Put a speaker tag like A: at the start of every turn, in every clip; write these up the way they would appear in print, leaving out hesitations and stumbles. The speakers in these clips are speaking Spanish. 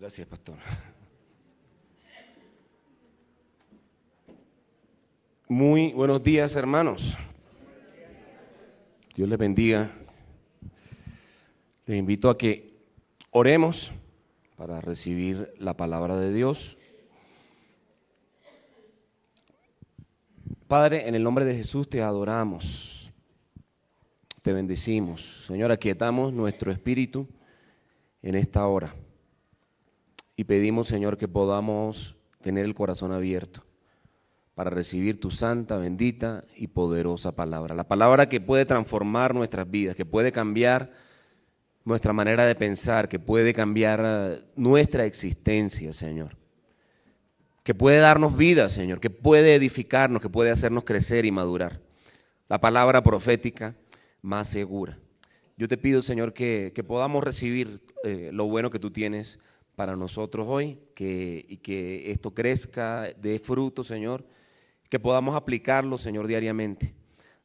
A: Gracias, pastor. Muy buenos días, hermanos. Dios les bendiga. Les invito a que oremos para recibir la palabra de Dios. Padre, en el nombre de Jesús te adoramos, te bendecimos. Señor, aquietamos nuestro espíritu en esta hora y pedimos, Señor, que podamos tener el corazón abierto para recibir tu santa, bendita y poderosa palabra. La palabra que puede transformar nuestras vidas, que puede cambiar nuestra manera de pensar, que puede cambiar nuestra existencia, Señor. Que puede darnos vida, Señor, que puede edificarnos, que puede hacernos crecer y madurar. La palabra profética más segura. Yo te pido, Señor, que podamos recibir lo bueno que tú tienes para nosotros hoy, y que esto crezca, dé fruto, Señor, que podamos aplicarlo, Señor, diariamente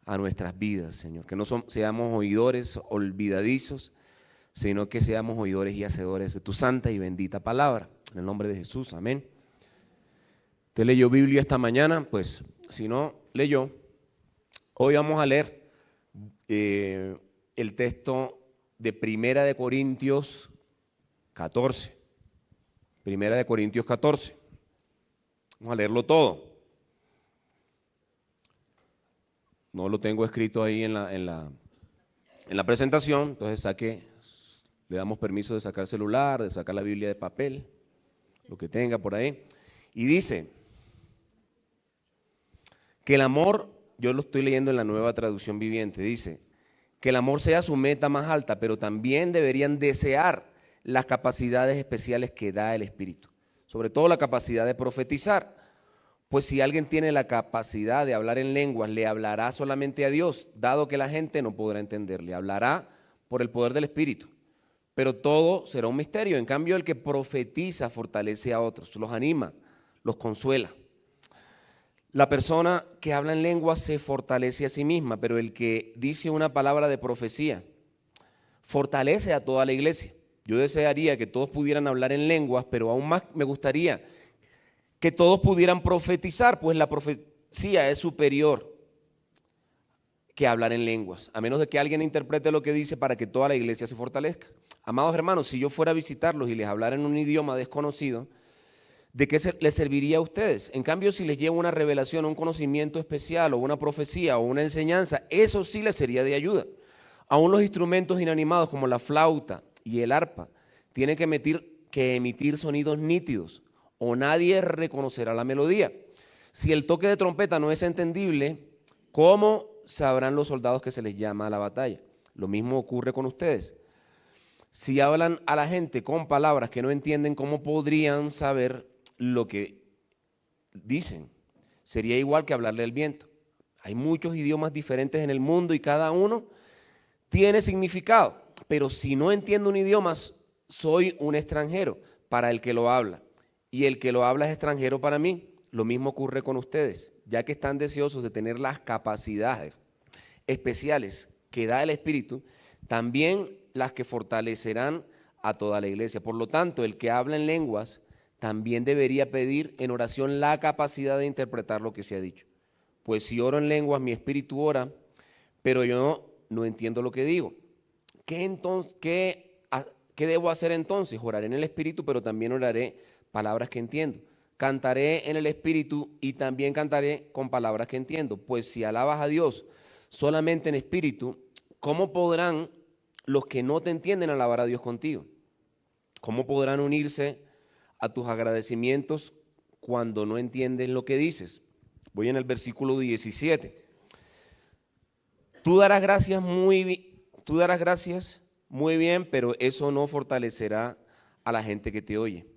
A: a nuestras vidas, Señor, que no seamos oidores olvidadizos, sino que seamos oidores y hacedores de tu santa y bendita palabra. En el nombre de Jesús, amén. ¿Usted leyó Biblia esta mañana? Pues, si no leyó, hoy vamos a leer el texto de Primera de Corintios 14. Primera de Corintios 14. Vamos a leerlo todo. No lo tengo escrito ahí en la presentación, entonces le damos permiso de sacar el celular, de sacar la Biblia de papel, lo que tenga por ahí. Y dice que el amor, yo lo estoy leyendo en la Nueva Traducción Viviente, dice que el amor sea su meta más alta, pero también deberían desear las capacidades especiales que da el Espíritu, sobre todo la capacidad de profetizar. Pues si alguien tiene la capacidad de hablar en lenguas, le hablará solamente a Dios, dado que la gente no podrá entenderle. Hablará por el poder del Espíritu, pero todo será un misterio. En cambio, el que profetiza fortalece a otros, los anima, los consuela. La persona que habla en lenguas se fortalece a sí misma, pero el que dice una palabra de profecía fortalece a toda la iglesia. Yo desearía que todos pudieran hablar en lenguas, pero aún más me gustaría que todos pudieran profetizar, pues la profecía es superior que hablar en lenguas, a menos de que alguien interprete lo que dice para que toda la iglesia se fortalezca. Amados hermanos, si yo fuera a visitarlos y les hablara en un idioma desconocido, ¿de qué les serviría a ustedes? En cambio, si les llevo una revelación, un conocimiento especial o una profecía o una enseñanza, eso sí les sería de ayuda. Aún los instrumentos inanimados como la flauta y el arpa tienen que emitir sonidos nítidos, o nadie reconocerá la melodía. Si el toque de trompeta no es entendible, ¿cómo sabrán los soldados que se les llama a la batalla? Lo mismo ocurre con ustedes. Si hablan a la gente con palabras que no entienden, ¿cómo podrían saber lo que dicen? Sería igual que hablarle al viento. Hay muchos idiomas diferentes en el mundo y cada uno tiene significado, pero si no entiendo un idioma, soy un extranjero para el que lo habla. Y el que lo habla es extranjero para mí. Lo mismo ocurre con ustedes, ya que están deseosos de tener las capacidades especiales que da el Espíritu, también las que fortalecerán a toda la iglesia. Por lo tanto, el que habla en lenguas también debería pedir en oración la capacidad de interpretar lo que se ha dicho. Pues si oro en lenguas, mi espíritu ora, pero yo no entiendo lo que digo. ¿Qué debo hacer entonces? Oraré en el Espíritu, pero también oraré palabras que entiendo. Cantaré en el Espíritu y también cantaré con palabras que entiendo. Pues si alabas a Dios solamente en espíritu, ¿cómo podrán los que no te entienden alabar a Dios contigo? ¿Cómo podrán unirse a tus agradecimientos cuando no entienden lo que dices? Voy en el versículo 17. Tú darás gracias muy bien, pero eso no fortalecerá a la gente que te oye.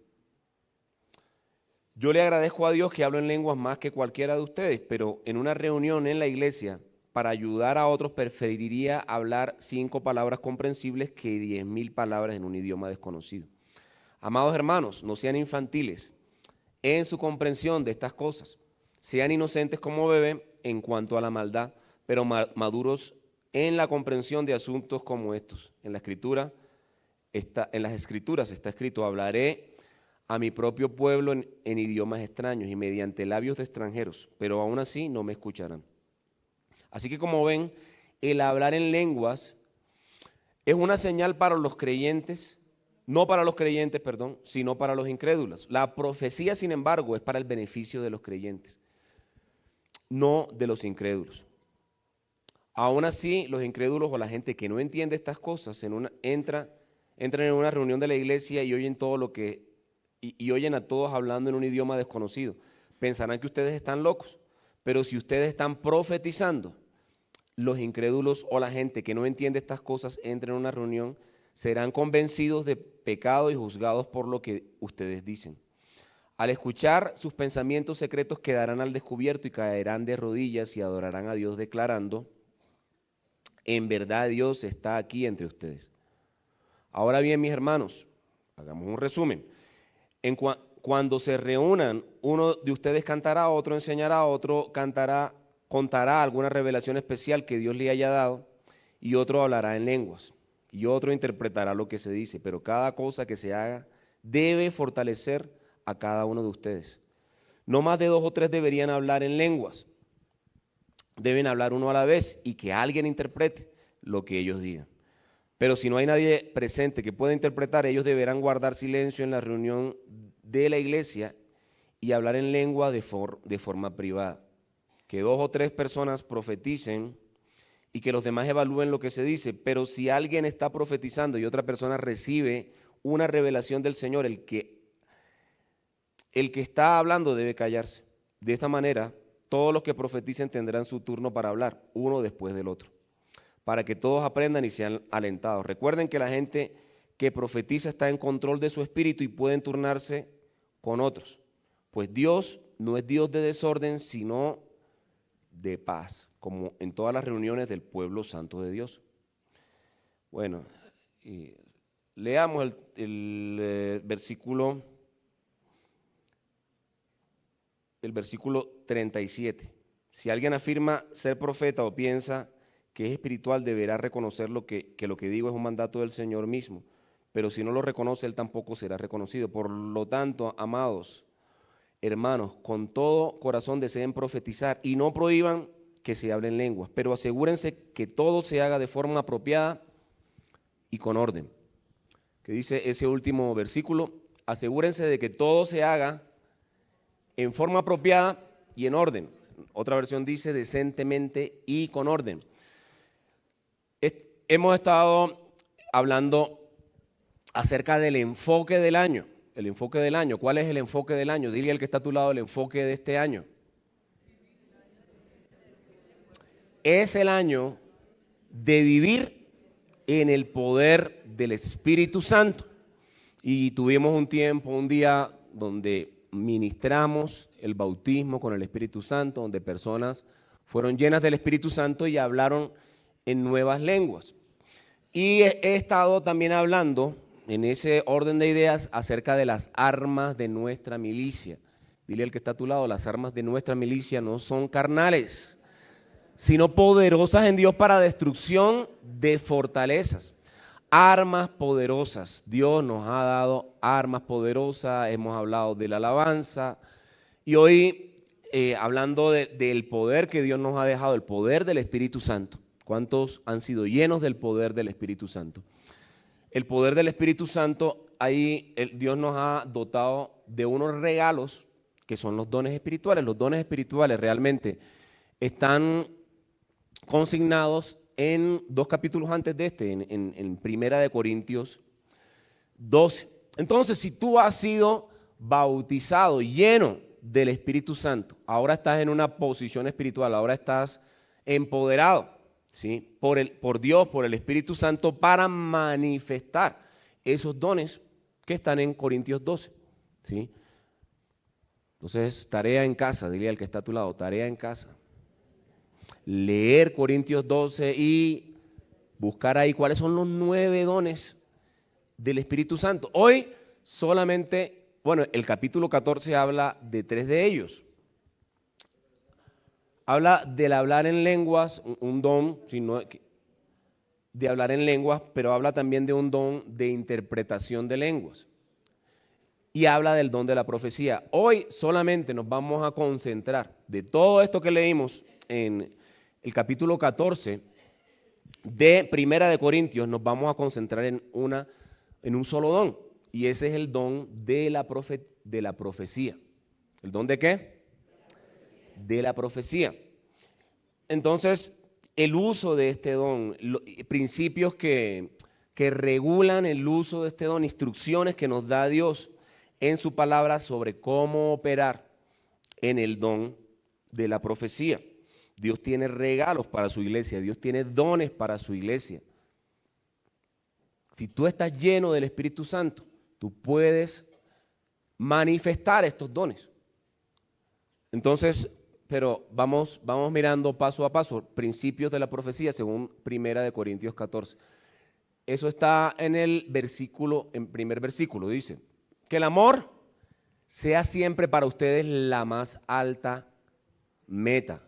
A: Yo le agradezco a Dios que hablo en lenguas más que cualquiera de ustedes, pero en una reunión en la iglesia, para ayudar a otros, preferiría hablar 5 palabras comprensibles que 10,000 palabras en un idioma desconocido. Amados hermanos, no sean infantiles en su comprensión de estas cosas. Sean inocentes como bebés en cuanto a la maldad, pero maduros en la comprensión de asuntos como estos. En las escrituras está escrito: hablaré a mi propio pueblo en idiomas extraños y mediante labios de extranjeros, pero aún así no me escucharán. Así que como ven, el hablar en lenguas es una señal para los creyentes, no para los creyentes, perdón, sino para los incrédulos. La profecía, sin embargo, es para el beneficio de los creyentes, no de los incrédulos. Aún así, los incrédulos o la gente que no entiende estas cosas entran en una reunión de la iglesia y oyen todo lo que y oyen a todos hablando en un idioma desconocido. Pensarán que ustedes están locos, pero si ustedes están profetizando, los incrédulos o la gente que no entiende estas cosas entran en una reunión, serán convencidos de pecado y juzgados por lo que ustedes dicen. Al escuchar sus pensamientos secretos quedarán al descubierto y caerán de rodillas y adorarán a Dios declarando: en verdad Dios está aquí entre ustedes. Ahora bien, mis hermanos, hagamos un resumen. Cuando se reúnan, uno de ustedes cantará, otro enseñará, otro contará alguna revelación especial que Dios le haya dado, y otro hablará en lenguas, y otro interpretará lo que se dice. Pero cada cosa que se haga debe fortalecer a cada uno de ustedes. No más de 2 o 3 deberían hablar en lenguas. Deben hablar uno a la vez y que alguien interprete lo que ellos digan. Pero si no hay nadie presente que pueda interpretar, ellos deberán guardar silencio en la reunión de la iglesia y hablar en lengua de forma privada. Que 2 o 3 personas profeticen y que los demás evalúen lo que se dice. Pero si alguien está profetizando y otra persona recibe una revelación del Señor, el que está hablando debe callarse. De esta manera, todos los que profeticen tendrán su turno para hablar, uno después del otro, para que todos aprendan y sean alentados. Recuerden que la gente que profetiza está en control de su espíritu y pueden turnarse con otros, pues Dios no es Dios de desorden, sino de paz, como en todas las reuniones del pueblo santo de Dios. Bueno, leamos el versículo 37. Si alguien afirma ser profeta o piensa que es espiritual, deberá reconocer que lo que digo es un mandato del Señor mismo, pero si no lo reconoce, él tampoco será reconocido. Por lo tanto, amados hermanos, con todo corazón deseen profetizar y no prohíban que se hablen lenguas, pero asegúrense que todo se haga de forma apropiada y con orden. ¿Qué dice ese último versículo? Asegúrense de que todo se haga en forma apropiada y en orden. Otra versión dice decentemente y con orden. Hemos estado hablando acerca del enfoque del año. El enfoque del año. ¿Cuál es el enfoque del año? Dile al que está a tu lado el enfoque de este año. Es el año de vivir en el poder del Espíritu Santo. Y tuvimos un día donde ministramos el bautismo con el Espíritu Santo, donde personas fueron llenas del Espíritu Santo y hablaron en nuevas lenguas. Y he estado también hablando en ese orden de ideas acerca de las armas de nuestra milicia. Dile al que está a tu lado, las armas de nuestra milicia no son carnales, sino poderosas en Dios para destrucción de fortalezas. Armas poderosas. Dios nos ha dado armas poderosas. Hemos hablado de la alabanza. Y hoy hablando del poder que Dios nos ha dejado, el poder del Espíritu Santo. ¿Cuántos han sido llenos del poder del Espíritu Santo? El poder del Espíritu Santo, ahí Dios nos ha dotado de unos regalos que son los dones espirituales. Los dones espirituales realmente están consignados en 2 capítulos antes de este, en Primera de Corintios 12. Entonces, si tú has sido bautizado, lleno del Espíritu Santo, ahora estás en una posición espiritual, ahora estás empoderado, ¿sí? por Dios, por el Espíritu Santo, para manifestar esos dones que están en Corintios 12, ¿sí? Entonces, tarea en casa, dile al que está a tu lado, tarea en casa. Leer Corintios 12 y buscar ahí cuáles son los 9 dones del Espíritu Santo. Hoy solamente, bueno, el capítulo 14 habla de 3 de ellos. Habla del hablar en lenguas, un don de hablar en lenguas, pero habla también de un don de interpretación de lenguas. y habla del don de la profecía. Hoy solamente nos vamos a concentrar de todo esto que leímos en el capítulo 14 de Primera de Corintios, nos vamos a concentrar en un solo don, y ese es el don de la profecía. ¿El don de qué? De la profecía. Entonces, el uso de este don, principios que regulan el uso de este don, instrucciones que nos da Dios en su palabra sobre cómo operar en el don de la profecía. Dios tiene regalos para su iglesia, Dios tiene dones para su iglesia. Si tú estás lleno del Espíritu Santo, tú puedes manifestar estos dones. Entonces, pero vamos mirando paso a paso, principios de la profecía según 1 Corintios 14. Eso está en el primer versículo, dice, que el amor sea siempre para ustedes la más alta meta.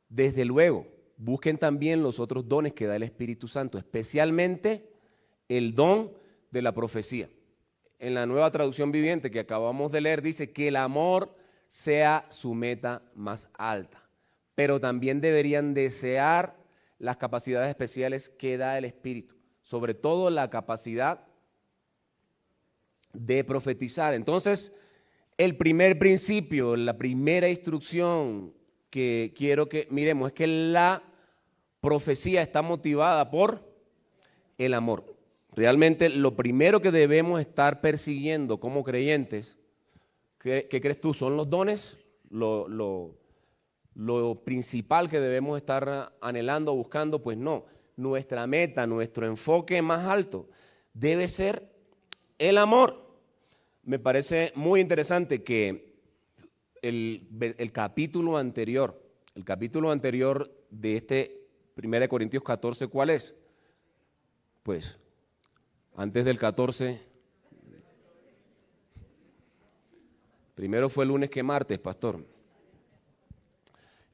A: Desde luego, busquen también los otros dones que da el Espíritu Santo, especialmente el don de la profecía. En la Nueva Traducción Viviente que acabamos de leer dice que el amor sea su meta más alta, pero también deberían desear las capacidades especiales que da el Espíritu, sobre todo la capacidad de profetizar. Entonces, el primer principio, la primera instrucción que quiero que miremos es que la profecía está motivada por el amor. Realmente lo primero que debemos estar persiguiendo como creyentes, ¿qué crees tú? ¿Son los dones? Lo principal que debemos estar anhelando, buscando, pues no. Nuestra meta, nuestro enfoque más alto debe ser el amor. Me parece muy interesante que el capítulo anterior de este 1 Corintios 14, ¿cuál es? Pues antes del 14, primero fue lunes que martes, pastor.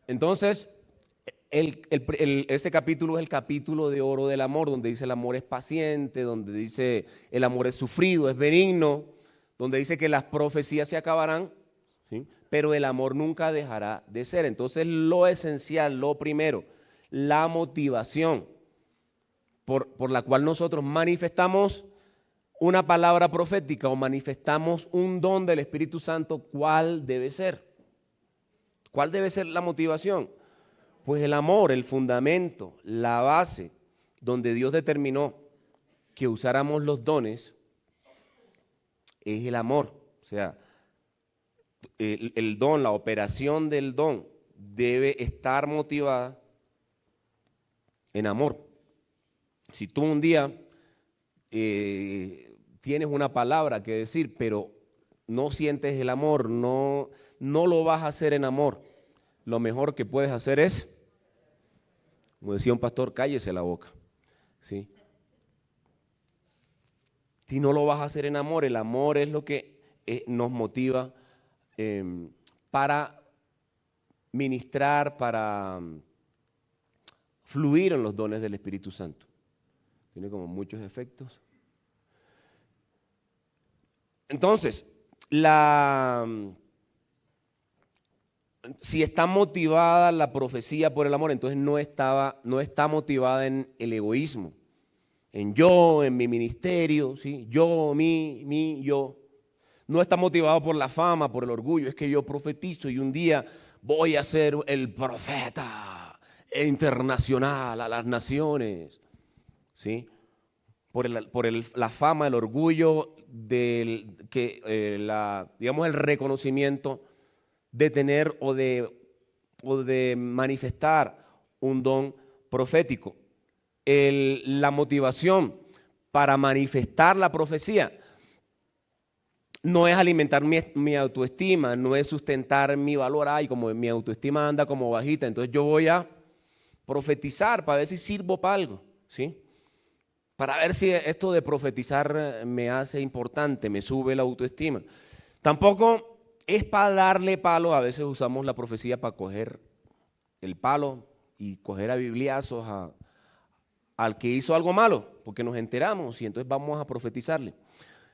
A: Entonces, ese capítulo es el capítulo de oro del amor, donde dice el amor es paciente, donde dice el amor es sufrido, es benigno, donde dice que las profecías se acabarán, ¿sí? Pero el amor nunca dejará de ser. Entonces, lo esencial, lo primero, la motivación por la cual nosotros manifestamos una palabra profética o manifestamos un don del Espíritu Santo, ¿cuál debe ser? ¿Cuál debe ser la motivación? Pues el amor, el fundamento, la base, donde Dios determinó que usáramos los dones, es el amor. O sea, el don, la operación del don debe estar motivada en amor. Si tú un día tienes una palabra que decir, pero no sientes el amor, no lo vas a hacer en amor, lo mejor que puedes hacer es, como decía un pastor, cállese la boca, ¿sí? Si no lo vas a hacer en amor, el amor es lo que nos motiva para ministrar, para fluir en los dones del Espíritu Santo. Tiene como muchos efectos. Entonces, si está motivada la profecía por el amor, entonces no está motivada en el egoísmo, en yo, en mi ministerio, ¿sí? Yo, yo. No está motivado por la fama, por el orgullo. Es que yo profetizo y un día voy a ser el profeta internacional a las naciones, ¿sí? Por la fama, el orgullo, digamos, el reconocimiento de tener o de manifestar un don profético. La motivación para manifestar la profecía no es alimentar mi autoestima, no es sustentar mi valor. Ay, como mi autoestima anda como bajita, entonces yo voy a profetizar para ver si sirvo para algo, ¿sí? Para ver si esto de profetizar me hace importante, me sube la autoestima. Tampoco es para darle palo. A veces usamos la profecía para coger el palo y coger a bibliazos al que hizo algo malo, porque nos enteramos y entonces vamos a profetizarle.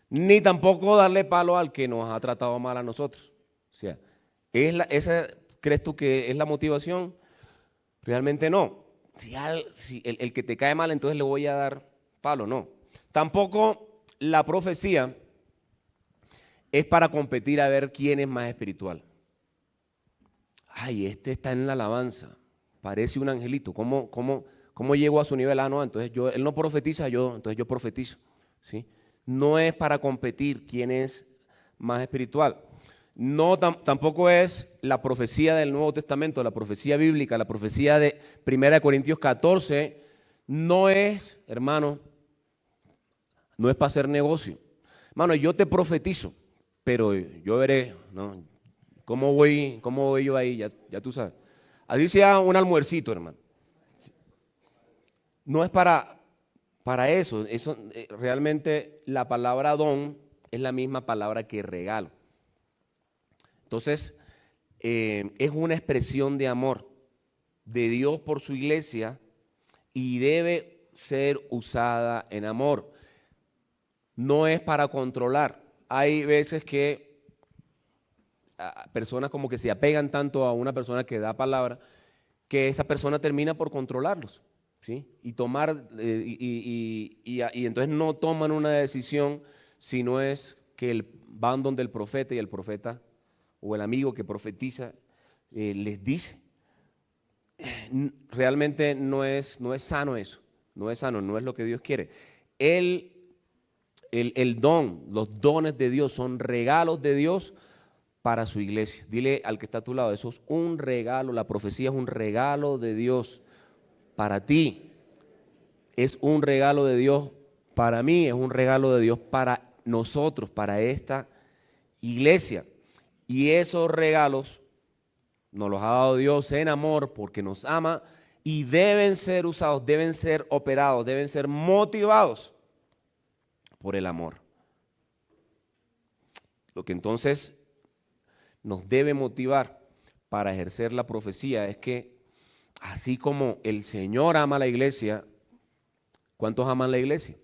A: Ni tampoco darle palo al que nos ha tratado mal a nosotros. O sea, ¿esa crees tú que es la motivación? Realmente no. Si el que te cae mal, entonces le voy a dar palo, no. Tampoco la profecía es para competir a ver quién es más espiritual. Ay, este está en la alabanza, parece un angelito. ¿Cómo llego a su nivel? Ah, no, entonces él no profetiza, entonces yo profetizo. ¿Sí? No es para competir quién es más espiritual. No, tampoco es la profecía del Nuevo Testamento, la profecía bíblica, la profecía de 1 Corintios 14, no es, hermano, no es para hacer negocio. Hermano, yo te profetizo, pero yo veré, ¿no? ¿Cómo voy yo ahí? Ya tú sabes. Así sea un almuercito, hermano. No es para eso. Realmente la palabra don es la misma palabra que regalo. Entonces, es una expresión de amor de Dios por su iglesia y debe ser usada en amor. No es para controlar. Hay veces que personas como que se apegan tanto a una persona que da palabra que esa persona termina por controlarlos, ¿sí? Y tomar, y entonces no toman una decisión si no es que van donde el profeta y el profeta o el amigo que profetiza les dice. Realmente no es sano eso, no es sano, no es lo que Dios quiere. Los dones de Dios son regalos de Dios para su iglesia. Dile al que está a tu lado, eso es un regalo, la profecía es un regalo de Dios para ti. Es un regalo de Dios para mí, es un regalo de Dios para nosotros, para esta iglesia. Y esos regalos nos los ha dado Dios en amor porque nos ama y deben ser usados, deben ser operados, deben ser motivados por el amor. Lo que entonces nos debe motivar para ejercer la profecía es que así como el Señor ama a la iglesia, ¿cuántos aman la iglesia?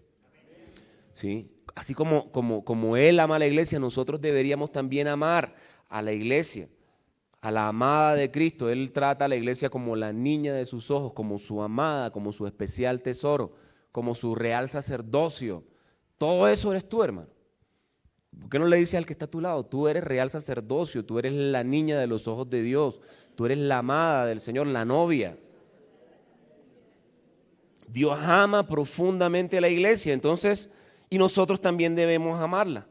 A: ¿Sí? Así como Él ama a la iglesia, nosotros deberíamos también amar a la iglesia, a la amada de Cristo. Él trata a la iglesia como la niña de sus ojos, como su amada, como su especial tesoro, como su real sacerdocio. Todo eso eres tú, hermano. ¿Por qué no le dices al que está a tu lado? Tú eres real sacerdocio, tú eres la niña de los ojos de Dios, tú eres la amada del Señor, la novia. Dios ama profundamente a la iglesia, entonces, y nosotros también debemos amarla.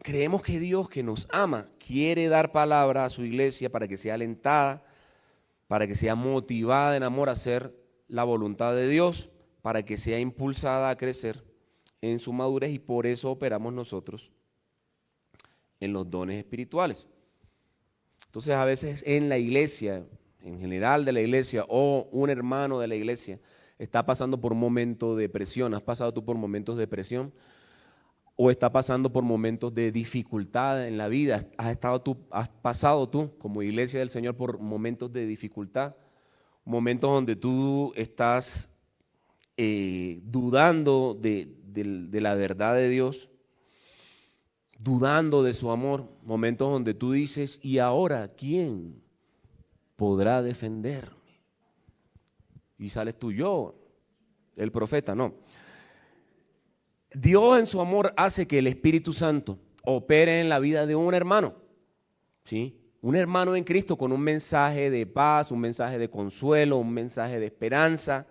A: Creemos que Dios, que nos ama, quiere dar palabra a su iglesia para que sea alentada, para que sea motivada en amor a hacer la voluntad de Dios, para que sea impulsada a crecer en su madurez, y por eso operamos nosotros en los dones espirituales. Entonces, a veces en la iglesia, en general de la iglesia, o un hermano de la iglesia está pasando por un momento de presión. ¿Has pasado tú por momentos de presión? ¿O está pasando por momentos de dificultad en la vida? ¿Has pasado tú como iglesia del Señor por momentos de dificultad? Momentos donde tú estás dudando de la verdad de Dios, dudando de su amor, momentos donde tú dices, ¿y ahora quién podrá defenderme? Y sales tú, yo, el profeta, no. Dios en su amor hace que el Espíritu Santo opere en la vida de un hermano, ¿sí? Un hermano en Cristo con un mensaje de paz, un mensaje de consuelo, un mensaje de esperanza,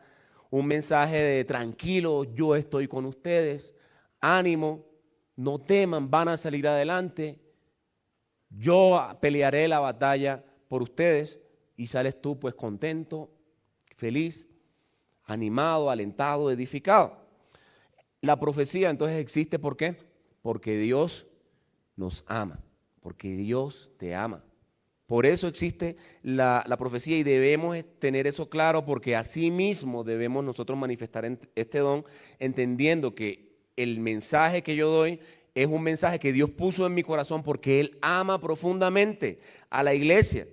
A: un mensaje de tranquilo, yo estoy con ustedes, ánimo, no teman, van a salir adelante, yo pelearé la batalla por ustedes, y sales tú pues contento, feliz, animado, alentado, edificado. La profecía entonces existe, ¿por qué? Porque Dios nos ama, porque Dios te ama. Por eso existe la profecía, y debemos tener eso claro, porque así mismo debemos nosotros manifestar este don, entendiendo que el mensaje que yo doy es un mensaje que Dios puso en mi corazón porque Él ama profundamente a la iglesia.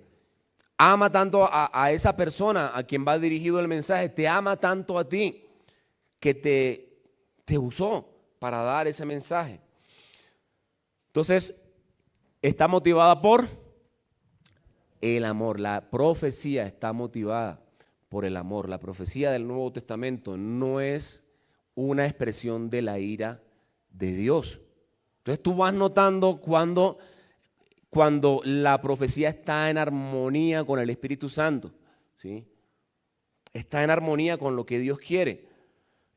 A: ama tanto a esa persona a quien va dirigido el mensaje, te ama tanto a ti que te usó para dar ese mensaje. Entonces, está motivada por el amor. La profecía está motivada por el amor. La profecía del Nuevo Testamento no es una expresión de la ira de Dios. Entonces tú vas notando cuando la profecía está en armonía con el Espíritu Santo, ¿sí? Está en armonía con lo que Dios quiere.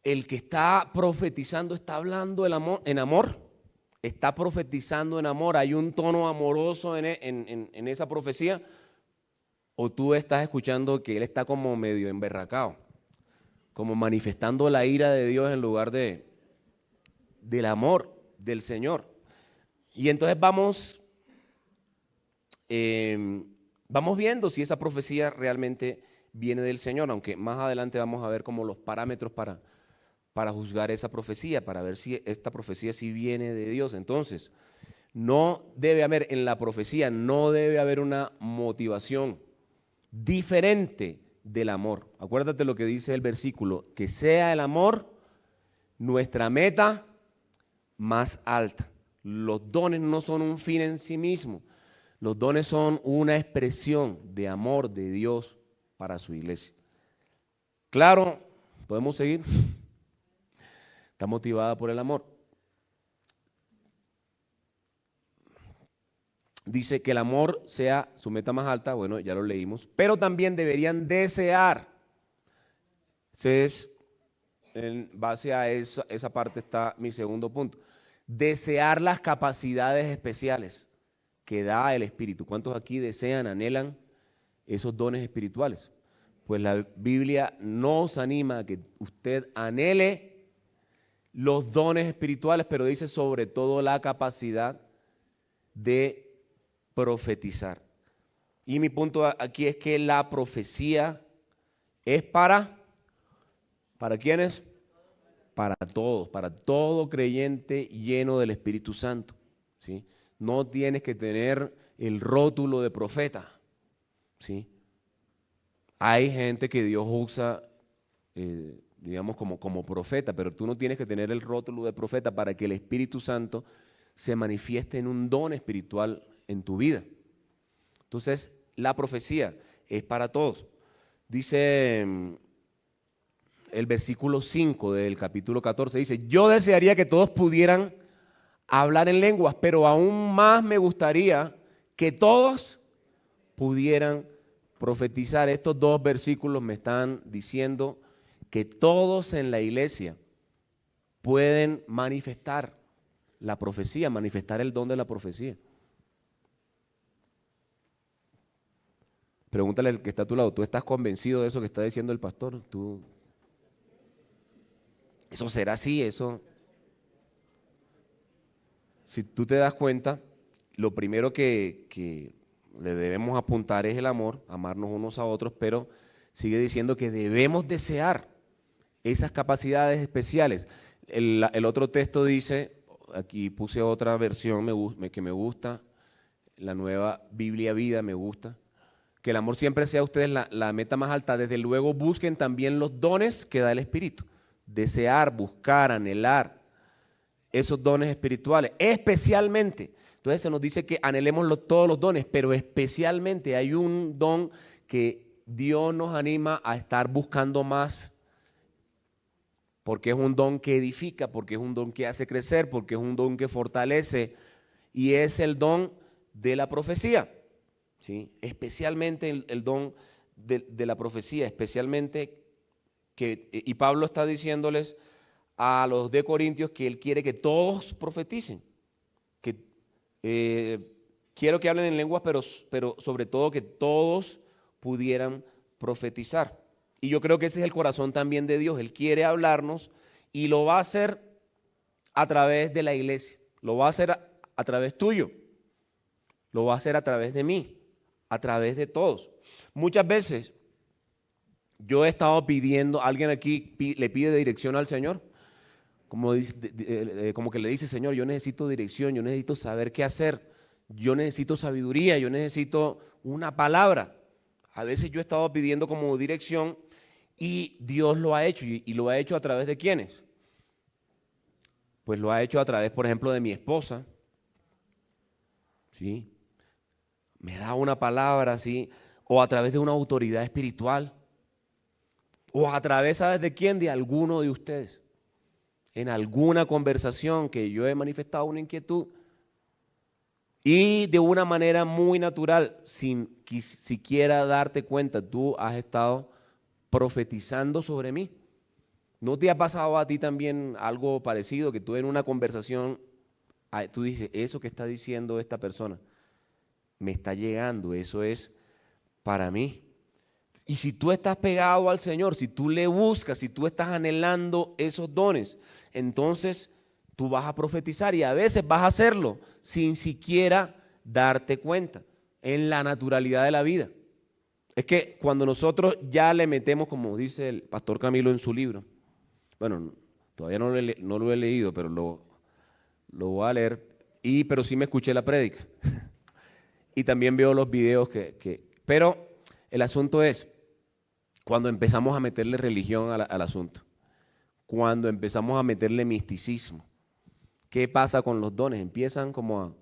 A: El que está profetizando está hablando en amor, está profetizando en amor. Hay un tono amoroso en esa profecía. O tú estás escuchando que él está como medio emberracado, como manifestando la ira de Dios en lugar del amor del Señor. Y entonces vamos viendo si esa profecía realmente viene del Señor, aunque más adelante vamos a ver como los parámetros para juzgar esa profecía, para ver si esta profecía sí viene de Dios. Entonces, no debe haber en la profecía, no debe haber una motivación diferente del amor. Acuérdate lo que dice el versículo, que sea el amor nuestra meta más alta. Los dones no son un fin en sí mismo. Los dones son una expresión de amor de Dios para su iglesia. Claro, podemos seguir. Está motivada por el amor. Dice que el amor sea su meta más alta, bueno, ya lo leímos, pero también deberían desear. Entonces, en base a esa parte está mi segundo punto. Desear las capacidades especiales que da el Espíritu. ¿Cuántos aquí desean, anhelan esos dones espirituales? Pues la Biblia nos anima a que usted anhele los dones espirituales, pero dice sobre todo la capacidad de profetizar. Y mi punto aquí es que la profecía es ¿para quiénes? Para todos, para todo creyente lleno del Espíritu Santo, ¿sí? No tienes que tener el rótulo de profeta, ¿sí? Hay gente que Dios usa, digamos, como profeta, pero tú no tienes que tener el rótulo de profeta para que el Espíritu Santo se manifieste en un don espiritual en tu vida. Entonces, la profecía es para todos. Dice el versículo 5 del capítulo 14, dice, yo desearía que todos pudieran hablar en lenguas, pero aún más me gustaría que todos pudieran profetizar. Estos dos versículos me están diciendo que todos en la iglesia pueden manifestar la profecía, manifestar el don de la profecía. Pregúntale al que está a tu lado, ¿tú estás convencido de eso que está diciendo el pastor? Eso será así, eso. Si tú te das cuenta, lo primero que le debemos apuntar es el amor, amarnos unos a otros, pero sigue diciendo que debemos desear esas capacidades especiales. El otro texto dice, aquí puse otra versión que me gusta, la nueva Biblia Vida me gusta, que el amor siempre sea ustedes la meta más alta. Desde luego busquen también los dones que da el Espíritu. Desear, buscar, anhelar esos dones espirituales, especialmente. Entonces se nos dice que anhelemos todos los dones, pero especialmente hay un don que Dios nos anima a estar buscando más, porque es un don que edifica, porque es un don que hace crecer, porque es un don que fortalece, y es el don de la profecía, ¿sí? Especialmente el don de la profecía, especialmente y Pablo está diciéndoles a los de Corintios que él quiere que todos profeticen, que quiero que hablen en lenguas, pero sobre todo que todos pudieran profetizar. Y yo creo que ese es el corazón también de Dios. Él quiere hablarnos y lo va a hacer a través de la iglesia, lo va a hacer a través tuyo, lo va a hacer a través de mí, a través de todos. Muchas veces yo he estado pidiendo, alguien aquí le pide dirección al Señor, como que le dice, Señor, yo necesito dirección, yo necesito saber qué hacer, yo necesito sabiduría, yo necesito una palabra. A veces yo he estado pidiendo como dirección y Dios lo ha hecho. ¿Y lo ha hecho a través de quiénes? Pues lo ha hecho a través, por ejemplo, de mi esposa. ¿Sí? Me da una palabra, ¿sí? O a través de una autoridad espiritual. O a través, ¿sabes de quién? De alguno de ustedes. En alguna conversación que yo he manifestado una inquietud y de una manera muy natural, sin siquiera darte cuenta, tú has estado profetizando sobre mí. ¿No te ha pasado a ti también algo parecido, que tú en una conversación, tú dices, eso que está diciendo esta persona me está llegando, eso es para mí? Y si tú estás pegado al Señor, si tú le buscas, si tú estás anhelando esos dones, entonces tú vas a profetizar y a veces vas a hacerlo sin siquiera darte cuenta en la naturalidad de la vida. Es que cuando nosotros ya le metemos, como dice el pastor Camilo en su libro, bueno, todavía no lo he leído, pero lo voy a leer, pero sí me escuché la prédica y también veo los videos pero el asunto es, cuando empezamos a meterle religión al asunto, cuando empezamos a meterle misticismo, ¿qué pasa con los dones? Empiezan como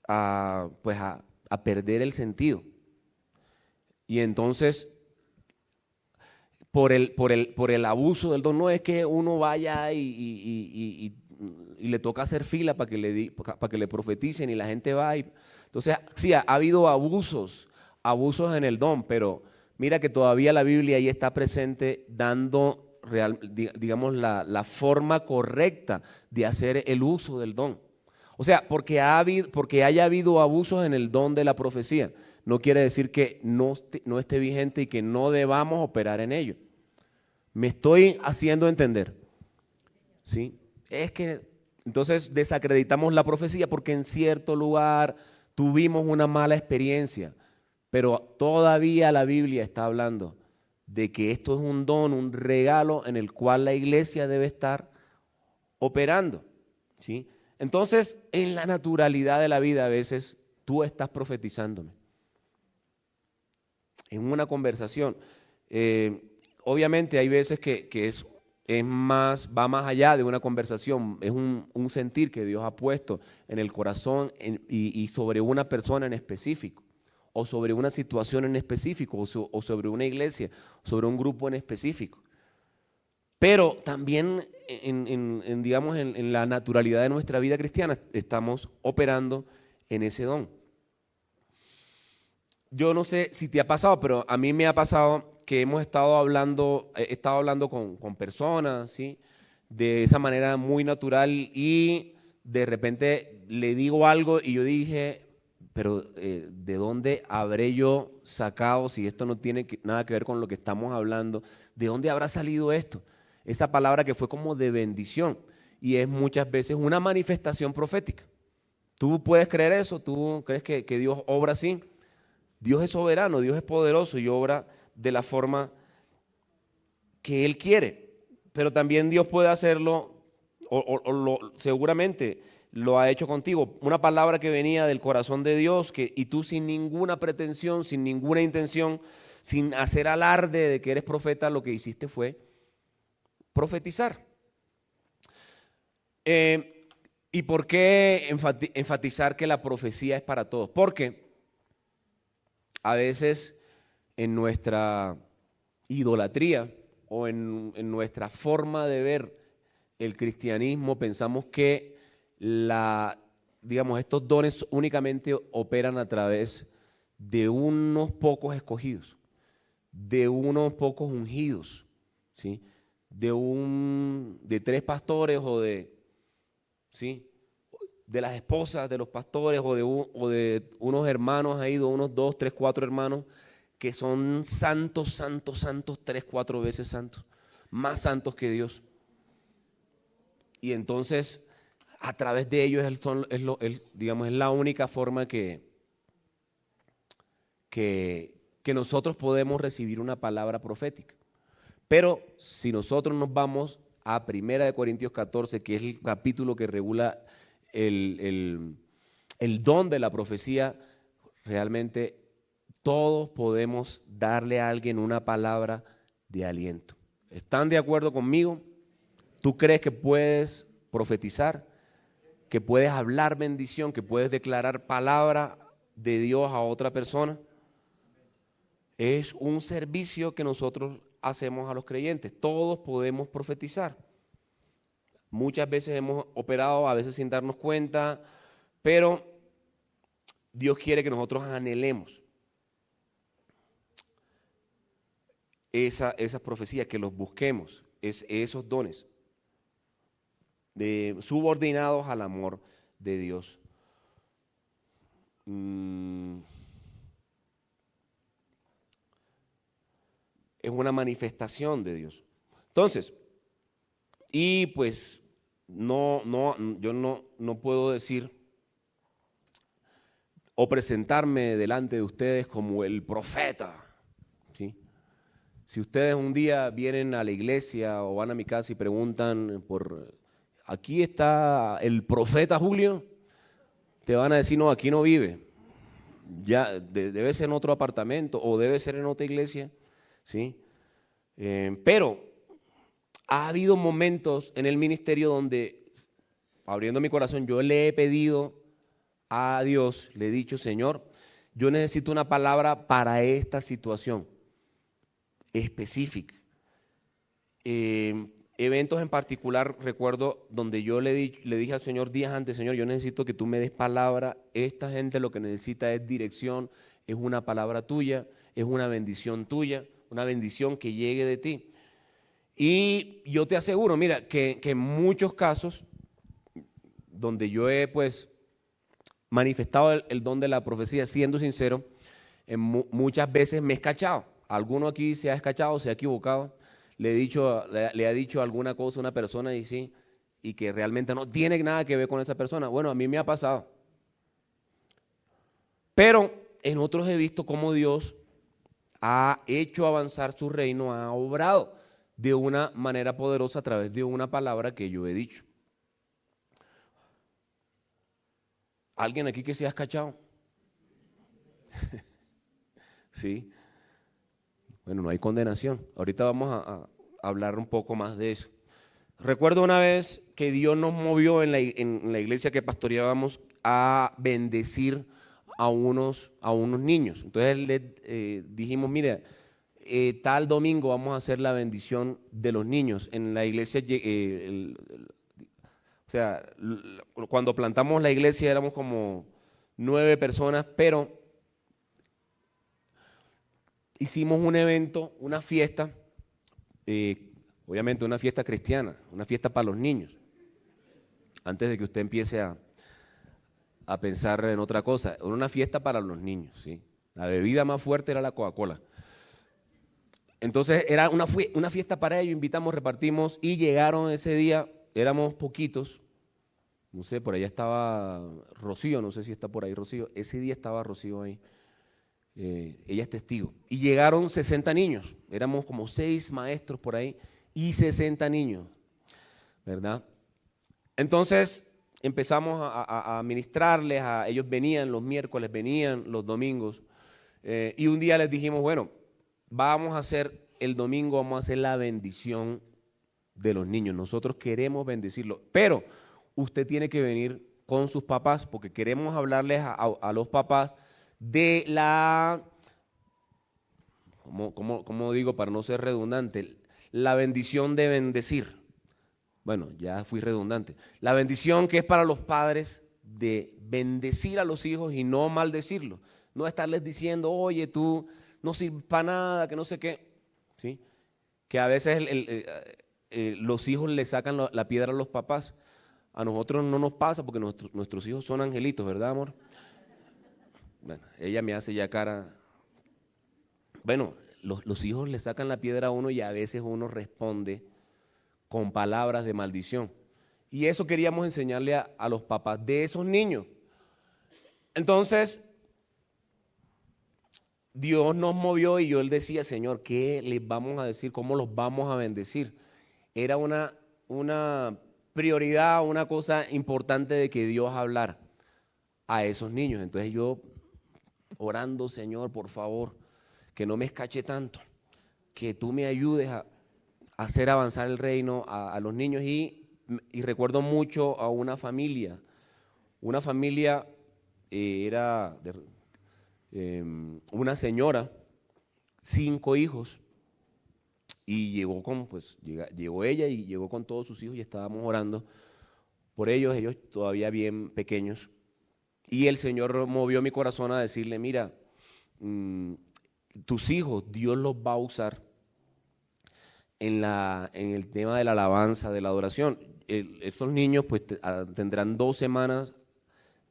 A: a perder el sentido. Y entonces, por el abuso del don, no es que uno vaya y le toca hacer fila para que le profeticen y la gente va. Entonces, sí, ha habido abusos en el don, pero mira que todavía la Biblia ahí está presente dando, digamos, la forma correcta de hacer el uso del don. O sea, porque haya habido abusos en el don de la profecía, no quiere decir que no esté vigente y que no debamos operar en ello. Me estoy haciendo entender, ¿sí? Es que entonces desacreditamos la profecía porque en cierto lugar tuvimos una mala experiencia, pero todavía la Biblia está hablando de que esto es un don, un regalo en el cual la iglesia debe estar operando, ¿sí? Entonces, en la naturalidad de la vida a veces tú estás profetizándome en una conversación. Obviamente hay veces que va más allá de una conversación, es un sentir que Dios ha puesto en el corazón y sobre una persona en específico, o sobre una situación en específico, o sobre una iglesia, sobre un grupo en específico. Pero también digamos, en la naturalidad de nuestra vida cristiana estamos operando en ese don. Yo no sé si te ha pasado, pero a mí me ha pasado que he estado hablando con personas, ¿sí? De esa manera muy natural y de repente le digo algo y yo dije, pero ¿de dónde habré yo sacado, si esto no tiene nada que ver con lo que estamos hablando, de dónde habrá salido esto? Esa palabra que fue como de bendición y es muchas veces una manifestación profética. ¿Tú puedes creer eso? ¿Tú crees que Dios obra así? Dios es soberano, Dios es poderoso y obra de la forma que Él quiere. Pero también Dios puede hacerlo, seguramente lo ha hecho contigo. Una palabra que venía del corazón de Dios y tú sin ninguna pretensión, sin ninguna intención, sin hacer alarde de que eres profeta, lo que hiciste fue profetizar. ¿Y por qué enfatizar que la profecía es para todos? Porque a veces en nuestra idolatría o en nuestra forma de ver el cristianismo pensamos que digamos, estos dones únicamente operan a través de unos pocos escogidos, de unos pocos ungidos, ¿sí? De 3 pastores ¿sí? De las esposas de los pastores o de unos hermanos ahí, de unos 2, 3, 4 hermanos que son santos, santos, santos, 3, 4 veces santos, más santos que Dios. Y entonces, a través de ellos digamos, es la única forma que nosotros podemos recibir una palabra profética. Pero si nosotros nos vamos a 1 Corintios 14, que es el capítulo que regula el don de la profecía, realmente todos podemos darle a alguien una palabra de aliento. ¿Están de acuerdo conmigo? ¿Tú crees que puedes profetizar, que puedes hablar bendición, que puedes declarar palabra de Dios a otra persona? Es un servicio que nosotros hacemos a los creyentes. Todos podemos profetizar. Muchas veces hemos operado, a veces sin darnos cuenta, pero Dios quiere que nosotros anhelemos esas profecías, que los busquemos, esos dones, subordinados al amor de Dios. Es una manifestación de Dios. Entonces, y pues yo no puedo decir o presentarme delante de ustedes como el profeta, ¿sí? Si ustedes un día vienen a la iglesia o van a mi casa y preguntan aquí está el profeta Julio, te van a decir, no, aquí no vive. Ya debe ser en otro apartamento o debe ser en otra iglesia, ¿sí? Pero ha habido momentos en el ministerio donde, abriendo mi corazón, yo le he pedido a Dios, le he dicho, Señor, yo necesito una palabra para esta situación específica. Eventos en particular, recuerdo donde yo le dije al Señor días antes, Señor, yo necesito que tú me des palabra, esta gente lo que necesita es dirección, es una palabra tuya, es una bendición tuya, una bendición que llegue de ti. Y yo te aseguro, mira, que en muchos casos donde yo he pues manifestado el don de la profecía, siendo sincero, muchas veces me he escachado. Alguno aquí se ha escachado, se ha equivocado, le ha dicho alguna cosa a una persona y sí, y que realmente no tiene nada que ver con esa persona. Bueno, a mí me ha pasado. Pero en otros he visto cómo Dios ha hecho avanzar su reino, ha obrado de una manera poderosa a través de una palabra que yo he dicho. ¿Alguien aquí que se ha escachado? Sí. Bueno, no hay condenación. Ahorita vamos a hablar un poco más de eso. Recuerdo una vez que Dios nos movió en la iglesia que pastoreábamos a bendecir a unos niños. Entonces le dijimos, mire, tal domingo vamos a hacer la bendición de los niños. En la iglesia, o sea, cuando plantamos la iglesia éramos como 9 personas, pero hicimos un evento, una fiesta, obviamente una fiesta cristiana, una fiesta para los niños, antes de que usted empiece a pensar en otra cosa. Era una fiesta para los niños, ¿sí? La bebida más fuerte era la Coca-Cola. Entonces era una fiesta para ellos, invitamos, repartimos y llegaron ese día, éramos poquitos, no sé, por allá estaba Rocío, no sé si está por ahí Rocío, ese día estaba Rocío ahí. Ella es testigo. Y llegaron 60 niños, éramos como 6 maestros por ahí y 60 niños, ¿verdad? Entonces empezamos a ministrarles, ellos venían los miércoles, venían los domingos, y un día les dijimos, bueno, vamos a hacer el domingo, vamos a hacer la bendición de los niños, nosotros queremos bendecirlos, pero usted tiene que venir con sus papás porque queremos hablarles a los papás de ¿cómo digo para no ser redundante? La bendición de bendecir. Bueno, ya fui redundante. La bendición que es para los padres de bendecir a los hijos y no maldecirlos. No estarles diciendo, oye, tú no sirves para nada, que no sé qué. ¿Sí? Que a veces los hijos le sacan la piedra a los papás. A nosotros no nos pasa porque nuestros hijos son angelitos, ¿verdad, amor? Bueno, ella me hace ya cara. Bueno, los hijos le sacan la piedra a uno y a veces uno responde con palabras de maldición. Y eso queríamos enseñarle a los papás de esos niños. Entonces, Dios nos movió y yo le decía, Señor, ¿qué les vamos a decir? ¿Cómo los vamos a bendecir? Era una prioridad, una cosa importante de que Dios hablara a esos niños. Entonces yo orando, Señor, por favor, que no me escache tanto, que tú me ayudes a hacer avanzar el reino a los niños. Y recuerdo mucho a una familia era una señora, 5 hijos, y llegó ella y llegó con todos sus hijos y estábamos orando por ellos todavía bien pequeños. Y el Señor movió mi corazón a decirle, mira, tus hijos, Dios los va a usar en el tema de la alabanza, de la adoración. Estos niños pues tendrán 2 semanas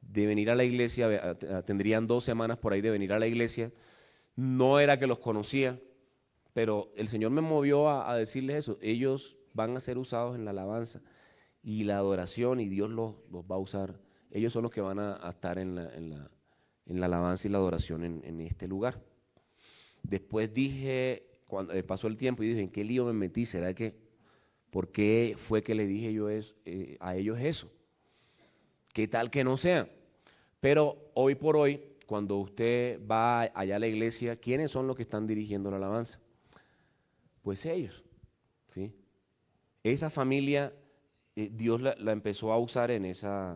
A: de venir a la iglesia, tendrían 2 semanas por ahí de venir a la iglesia. No era que los conocía, pero el Señor me movió a decirles eso. Ellos van a ser usados en la alabanza y la adoración, y Dios los va a usar. Ellos son los que van a estar en la alabanza y la adoración en este lugar. Después dije, cuando pasó el tiempo, y dije, ¿en qué lío me metí? ¿Será que, por qué fue que le dije yo a ellos eso? ¿Qué tal que no sea? Pero hoy por hoy, cuando usted va allá a la iglesia, ¿quiénes son los que están dirigiendo la alabanza? Pues ellos, ¿sí? Esa familia, Dios la empezó a usar en ese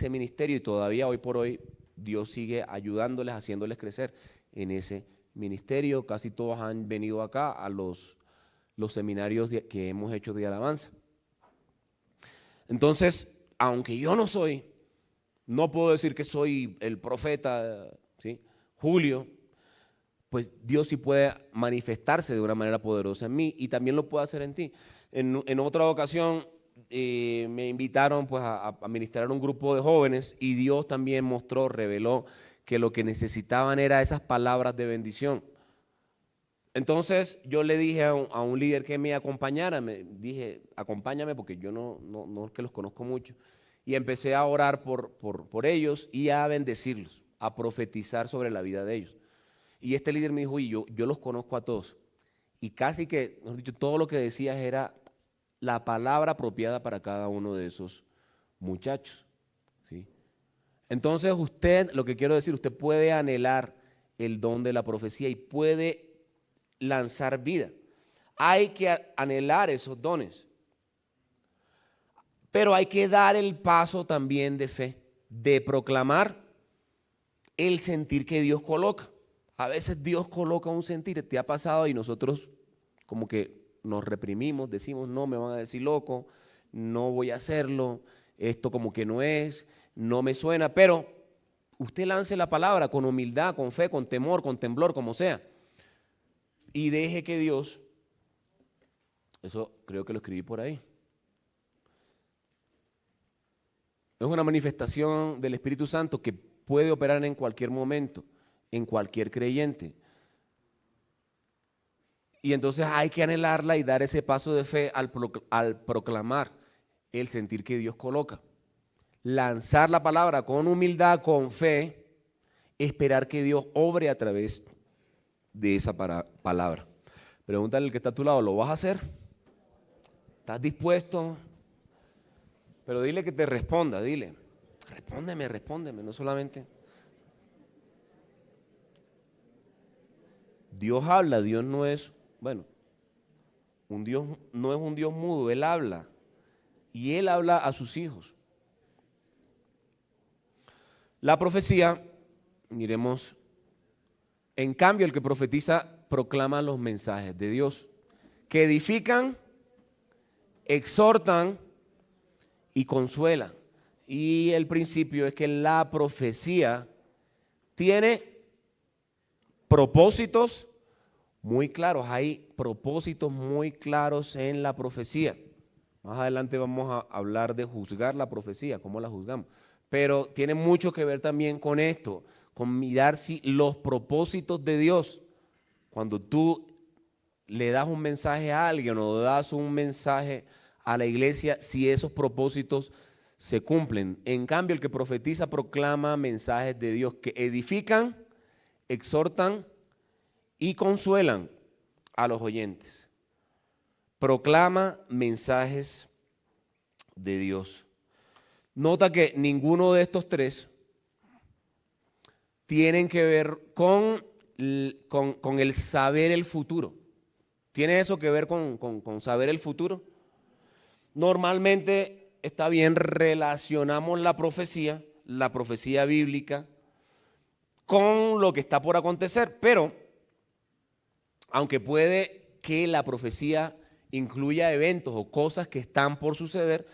A: ministerio, y todavía hoy por hoy Dios sigue ayudándoles, haciéndoles crecer en ese ministerio. Casi todos han venido acá a los seminarios que hemos hecho de alabanza. Entonces, aunque yo no puedo decir que soy el profeta, ¿sí? Julio, pues Dios sí puede manifestarse de una manera poderosa en mí, y también lo puede hacer en ti. En otra ocasión me invitaron pues a ministrar a un grupo de jóvenes, y Dios también reveló que lo que necesitaban era esas palabras de bendición. Entonces yo le dije a un líder que me acompañara, me dije, acompáñame porque yo no es que los conozco mucho. Y empecé a orar por ellos y a bendecirlos, a profetizar sobre la vida de ellos. Y este líder me dijo, y yo los conozco a todos. Y casi que, mejor dicho, todo lo que decías era la palabra apropiada para cada uno de esos muchachos, ¿sí? Entonces usted, lo que quiero decir, usted puede anhelar el don de la profecía y puede lanzar vida. Hay que anhelar esos dones, pero hay que dar el paso también de fe, de proclamar el sentir que Dios coloca. A veces Dios coloca un sentir, te ha pasado, y nosotros como que nos reprimimos, decimos, no, me van a decir loco, no voy a hacerlo, esto como que no me suena, pero usted lance la palabra con humildad, con fe, con temor, con temblor, como sea, y deje que Dios, eso creo que lo escribí por ahí, es una manifestación del Espíritu Santo que puede operar en cualquier momento, en cualquier creyente. Y entonces hay que anhelarla y dar ese paso de fe al proclamar el sentir que Dios coloca. Lanzar la palabra con humildad, con fe, esperar que Dios obre a través de esa palabra. Pregúntale al que está a tu lado, ¿lo vas a hacer? ¿Estás dispuesto? Pero dile que te responda, dile, respóndeme, no solamente. Dios habla, Dios no es, Dios no es un Dios mudo, Él habla, y Él habla a sus hijos. La profecía, miremos, en cambio el que profetiza proclama los mensajes de Dios, que edifican, exhortan y consuelan. Y el principio es que la profecía tiene propósitos muy claros, hay propósitos muy claros en la profecía. Más adelante vamos a hablar de juzgar la profecía, cómo la juzgamos. Pero tiene mucho que ver también con esto, con mirar si los propósitos de Dios, cuando tú le das un mensaje a alguien o das un mensaje a la iglesia, si esos propósitos se cumplen. En cambio, el que profetiza proclama mensajes de Dios que edifican, exhortan y consuelan a los oyentes. Proclama mensajes de Dios. Nota que ninguno de estos tres tienen que ver con el saber el futuro. ¿Tiene eso que ver con saber el futuro? Normalmente, está bien, relacionamos la profecía bíblica, con lo que está por acontecer, pero aunque puede que la profecía incluya eventos o cosas que están por suceder,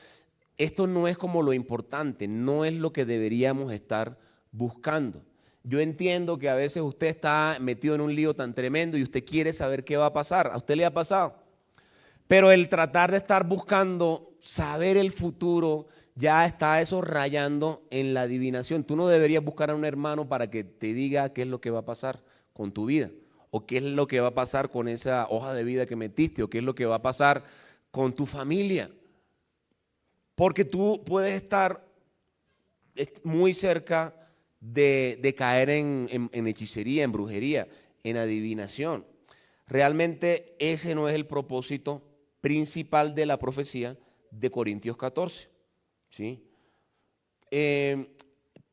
A: esto no es como lo importante, no es lo que deberíamos estar buscando. Yo entiendo que a veces usted está metido en un lío tan tremendo y usted quiere saber qué va a pasar. ¿A usted le ha pasado? Pero el tratar de estar buscando saber el futuro, ya está eso rayando en la adivinación. Tú no deberías buscar a un hermano para que te diga qué es lo que va a pasar con tu vida, o qué es lo que va a pasar con esa hoja de vida que metiste, o qué es lo que va a pasar con tu familia. Porque tú puedes estar muy cerca de caer en hechicería, en brujería, en adivinación. Realmente ese no es el propósito principal de la profecía de Corintios 14. ¿Sí?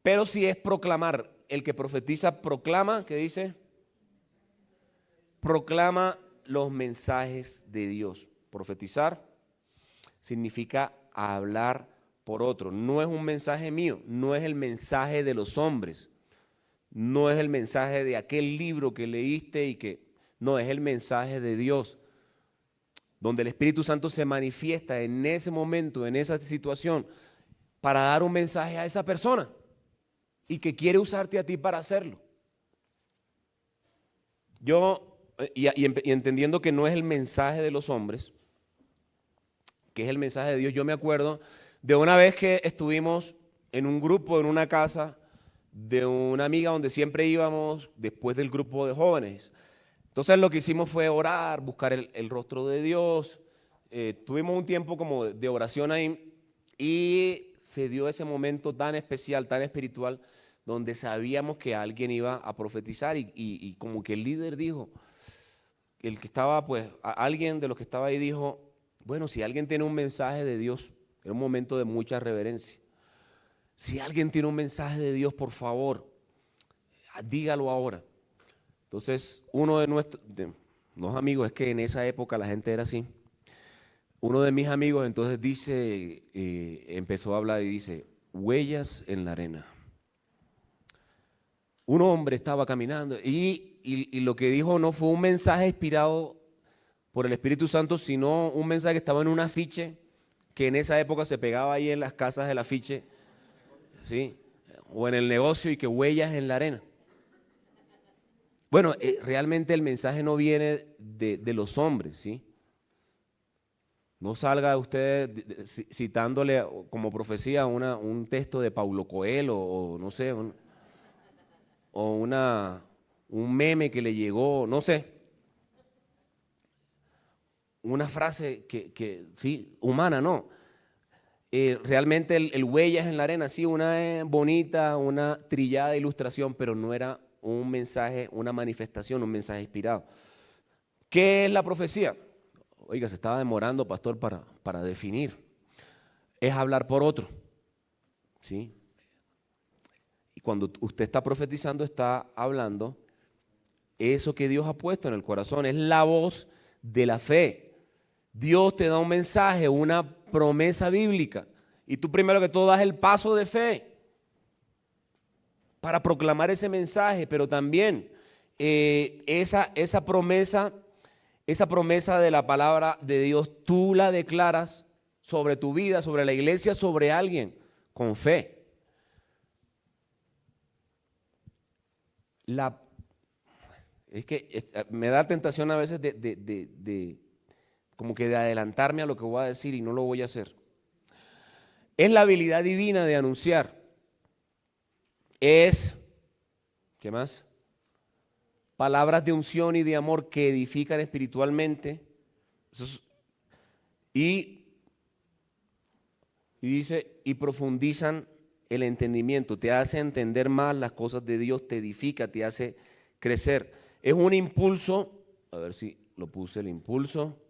A: Pero si es proclamar, el que profetiza proclama, ¿qué dice? Proclama los mensajes de Dios. Profetizar significa hablar por otro. No es un mensaje mío, no es el mensaje de los hombres, no es el mensaje de aquel libro que leíste y que no, es el mensaje de Dios, donde el Espíritu Santo se manifiesta en ese momento, en esa situación, para dar un mensaje a esa persona y que quiere usarte a ti para hacerlo. Y entendiendo que no es el mensaje de los hombres, que es el mensaje de Dios, yo me acuerdo de una vez que estuvimos en un grupo, en una casa de una amiga donde siempre íbamos después del grupo de jóvenes. Entonces lo que hicimos fue orar, buscar el rostro de Dios. Tuvimos un tiempo como de oración ahí y se dio ese momento tan especial, tan espiritual, donde sabíamos que alguien iba a profetizar y como que el líder dijo, el que estaba, pues, alguien de los que estaba ahí dijo, bueno, si alguien tiene un mensaje de Dios, era un momento de mucha reverencia. Si alguien tiene un mensaje de Dios, por favor, dígalo ahora. Entonces, uno de nuestros amigos, es que en esa época la gente era así. Uno de mis amigos entonces dice, empezó a hablar y dice, huellas en la arena. Un hombre estaba caminando y lo que dijo no fue un mensaje inspirado por el Espíritu Santo, sino un mensaje que estaba en un afiche que en esa época se pegaba ahí en las casas del afiche, ¿sí? O en el negocio, y que huellas en la arena. Bueno, realmente el mensaje no viene de los hombres, ¿sí? No salga usted citándole como profecía un texto de Paulo Coelho o no sé, un meme que le llegó, no sé, una frase que sí, humana, no. Realmente el huellas en la arena, sí, una bonita, una trillada ilustración, pero no era un mensaje, una manifestación, un mensaje inspirado. ¿Qué es la profecía? Oiga, se estaba demorando, pastor, para definir. Es hablar por otro, ¿sí? Y cuando usted está profetizando, está hablando eso que Dios ha puesto en el corazón. Es la voz de la fe. Dios te da un mensaje, una promesa bíblica. Y tú primero que todo das el paso de fe para proclamar ese mensaje, pero también esa promesa de la palabra de Dios, tú la declaras sobre tu vida, sobre la iglesia, sobre alguien, con fe. Es que me da tentación a veces como que de adelantarme a lo que voy a decir y no lo voy a hacer. Es la habilidad divina de anunciar. ¿Qué más? Palabras de unción y de amor que edifican espiritualmente. Y dice, y profundizan el entendimiento, te hace entender más las cosas de Dios, te edifica, te hace crecer. Es un impulso, a ver si lo puse, el impulso,